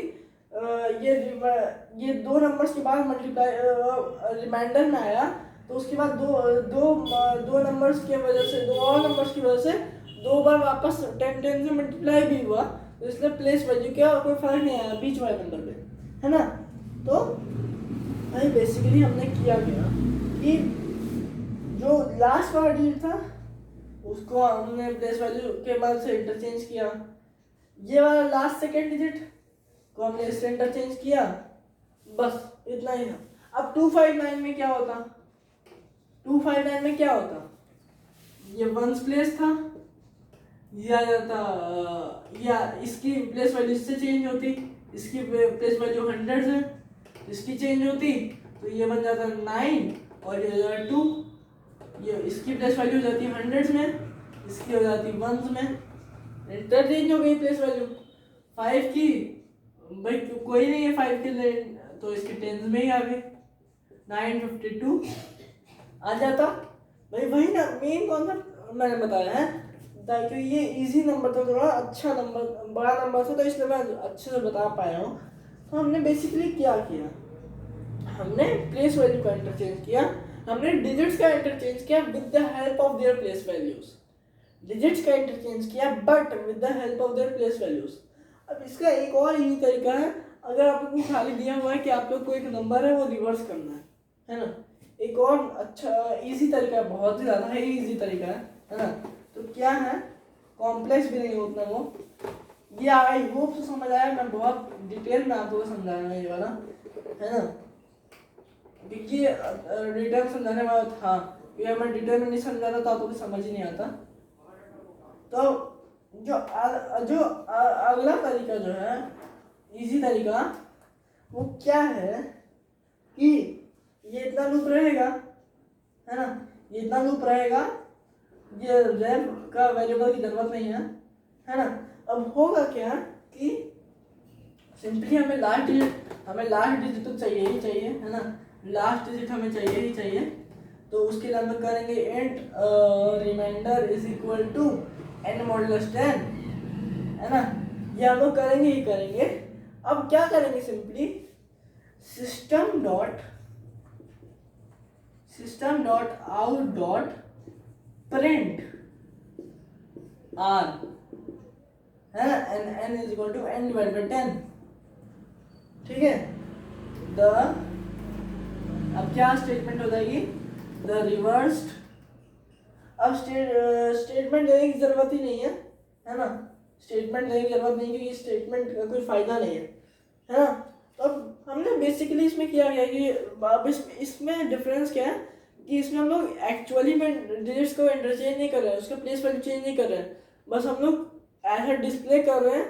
ये दो नंबर्स के बाद मल्टीप्लाई रिमाइंडर में आया, तो उसके बाद दो नंबर्स की वजह से, दो और नंबर्स की वजह से 2 बार वापस 10 से मल्टीप्लाई भी हुआ, तो इसलिए प्लेस वैल्यू क्या कोई फर्क नहीं आया बीच वाले नंबर पे, है ना। तो भाई बेसिकली हमने किया क्या कि जो लास्ट वाला डिजिट था उसको हमने प्लेस वैल्यू के बाद से इंटरचेंज किया, ये वाला लास्ट सेकेंड डिजिट को हमने इससे इंटरचेंज किया, बस इतना ही था। अब 259 में क्या होता, 259 में क्या होता, ये वंस प्लेस था, ये आ जाता, या इसकी प्लेस वैल्यू इससे चेंज होती, इसकी प्लेस वैल्यू 100 है, इसकी चेंज होती तो ये बन जाता 9 और ये हो जाता 2, ये इसकी प्लेस वैल्यू हो जाती 100 में, इसकी हो जाती वंस में, इंटरचेंज हो गई प्लेस वैल्यू। 5 की भाई कोई नहीं है 5 के लिए, तो इसके टेंस में ही आ गए, 952 आ जाता। भाई वही ना मेन कॉन्सेप्ट मैंने बताया है, ताकि ये इजी नंबर था, थोड़ा अच्छा नंबर बड़ा नंबर था, तो इसलिए मैं अच्छे से बता पाया हूँ। तो हमने बेसिकली क्या किया, हमने प्लेस वैल्यू का इंटरचेंज किया, हमने डिजिट्स का इंटरचेंज किया with the help of their place values, digits का इंटरचेंज किया but with the help of their place values. अब इसका एक और इजी तरीका है, अगर आप लोगों को खाली दिया हुआ है कि आप लोग को एक नंबर है वो रिवर्स करना है ना, एक और अच्छा इजी तरीका है, बहुत ही ज़्यादा ही इजी तरीका है ना। तो क्या है, कॉम्प्लेक्स भी नहीं होता वो, ये आई होप से समझ आया, मैं बहुत डिटेल में आपको समझाया हूँ ये वाला, है ना, क्योंकि डिटेल समझाने वाला था, क्योंकि मैं डिटेल में नहीं समझाता तो आपको समझ ही नहीं आता। तो जो अगला तरीका जो है इजी तरीका वो क्या है कि ये इतना लूप रहेगा, है ना, ये इतना लूप रहेगा, ये रैप का वेरिएबल की जरूरत नहीं है ना। अब होगा क्या कि सिंपली हमें लास्ट डिजिट तो चाहिए ही चाहिए, है ना, लास्ट डिजिट हमें चाहिए ही चाहिए, तो उसके लिए हम करेंगे int reminder is equal to n modulus 10 है ना, ये हम लोग करेंगे ही करेंगे। अब क्या करेंगे, simply system dot out dot print r, है ना, n is equal to n divide by 10, ठीक है। अब क्या स्टेटमेंट हो जाएगी, द रिवर्स्ड। अब स्टेटमेंट देने की जरूरत ही नहीं है ना, स्टेटमेंट देने की जरूरत नहीं, क्योंकि स्टेटमेंट का कोई फायदा नहीं है ना। तो अब हमने बेसिकली इसमें किया गया कि अब इसमें डिफरेंस क्या है कि इसमें हम लोग एक्चुअली में डिजिट्स को इंटरचेंज नहीं कर रहे हैं, उसका प्लेस वैल्यू चेंज नहीं कर रहे हैं, बस हम लोग ऐसा डिस्प्ले कर रहे हैं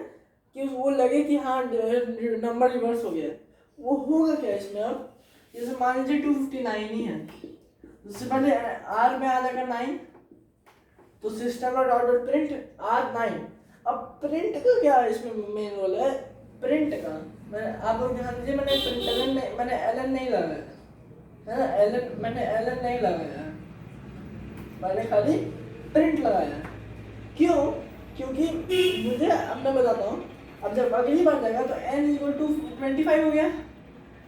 कि वो लगे कि हाँ नंबर रिवर्स हो गया है। वो होगा क्या इसमें, अब जैसे मान लीजिए 259 ही है, उससे पहले आर में आ जाएगा 9, तो system dot out print r 9। अब प्रिंट का क्या इसमें मेन रोल है, प्रिंट का मैं आप लोग ध्यान दीजिए, मैंने एलन नहीं लगाया है ना, मैंने एलन नहीं लगाया, मैंने खाली प्रिंट लगाया। क्यों, क्योंकि मुझे, अब मैं बताता हूँ, अब जब अगली बार जाएगा तो n इक्वल टू 25 हो गया,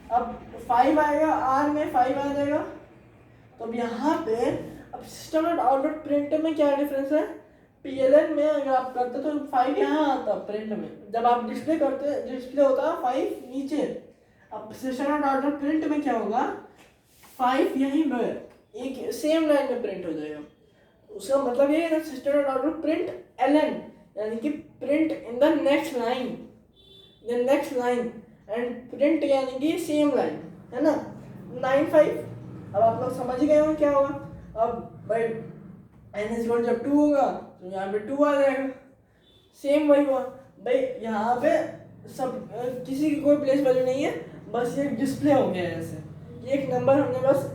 अब 5 आएगा, आर में 5 आ जाएगा, तो अब यहाँ पे अब system dot out dot print में क्या डिफरेंस है, PLN में अगर आप करते तो 5 यहाँ आता, प्रिंट में जब आप डिस्प्ले करते डिस्प्ले होता है 5 नीचे, अब system dot out dot print में क्या होगा, 5 यहीं पे एक सेम लाइन में प्रिंट हो जाएगा। उसका मतलब ये है system dot out dot print LN, यानी कि print in the next line and print यानी कि सेम लाइन, है ना। 95, अब आप लोग समझ गए हो क्या होगा। अब भाई n इज इक्वल जब 2 होगा तो यहाँ पे 2 आ जाएगा, सेम वही हुआ भाई, यहाँ पे सब किसी की कोई प्लेस वैल्यू नहीं है, बस ये डिस्प्ले हो गया है, ऐसे एक नंबर हमने बस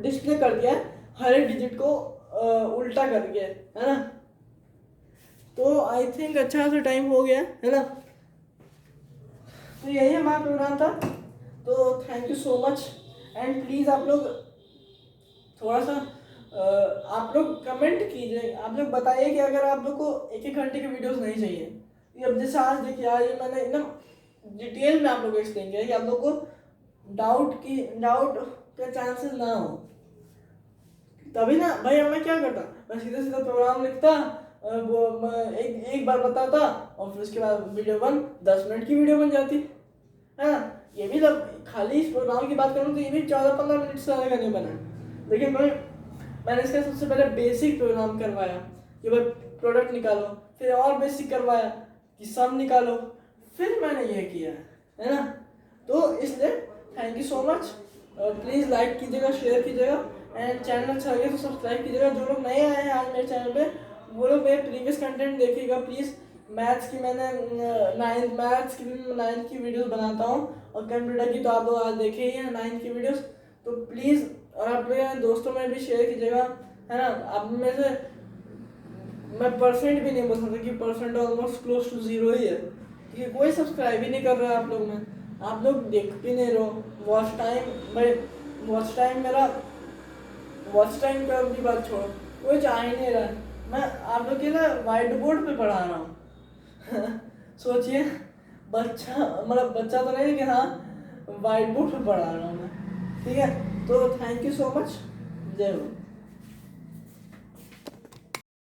डिस्प्ले कर दिया हर एक डिजिट को उल्टा कर दिया, है ना। तो आई थिंक अच्छा सा टाइम हो गया, है ना। तो यही हमारा प्रोग्राम था, तो thank you so much and please आप लोग थोड़ा सा आप लोग कमेंट कीजिए, आप लोग बताइए कि अगर आप लोग को 1-1 घंटे के वीडियोस नहीं चाहिए, अब जैसे आज देखिए, आज ये मैंने एकदम डिटेल में आप लोग को एक्सप्लेन किया कि आप लोग को डाउट का चांसेस ना हो, तभी ना भाई। अब मैं क्या करता, मैं सीधा सीधा प्रोग्राम लिखता, वो एक बार बताता और फिर उसके बाद वीडियो 10 मिनट की वीडियो बन जाती, है ना। ये भी जब खाली इस प्रोग्राम की बात करूँ तो ये भी 14-15 मिनट से ज़्यादा का नहीं बना, लेकिन मैंने इसका सबसे पहले बेसिक प्रोग्राम करवाया कि भाई प्रोडक्ट निकालो, फिर और बेसिक करवाया कि सम निकालो, फिर मैंने ये किया, है ना। तो इसलिए thank you so much, please like कीजिएगा, शेयर कीजिएगा एंड चैनल अच्छा लगे तो सब्सक्राइब कीजिएगा। जो लोग नए आए हैं आज मेरे चैनल पे, वो लोग मेरे प्रीवियस कंटेंट देखिएगा प्लीज़। मैथ्स की मैंने 9th की वीडियोस बनाता हूँ, और कंप्यूटर की तो आप लोग आज देखे ही हैं 9th की वीडियोस, तो प्लीज़ और आप मेरे दोस्तों में भी शेयर कीजिएगा, है ना। आप में से मैं परसेंट भी नहीं बोल सकता कि परसेंट ऑलमोस्ट क्लोज टू 0 ही है, क्योंकि कोई सब्सक्राइब ही नहीं कर रहा है आप लोग में, आप लोग देख भी नहीं रहो। वॉच टाइम का भी बात छोड़ो, कोई चाह ही नहीं रहा। मैं आप लोग के ना वाइट बोर्ड पे पढ़ा रहा हूँ सोचिए, बच्चा तो नहीं, लेकिन हाँ वाइट बोर्ड पे पढ़ा रहा हूँ मैं, ठीक है। तो थैंक यू सो मच, जय हो।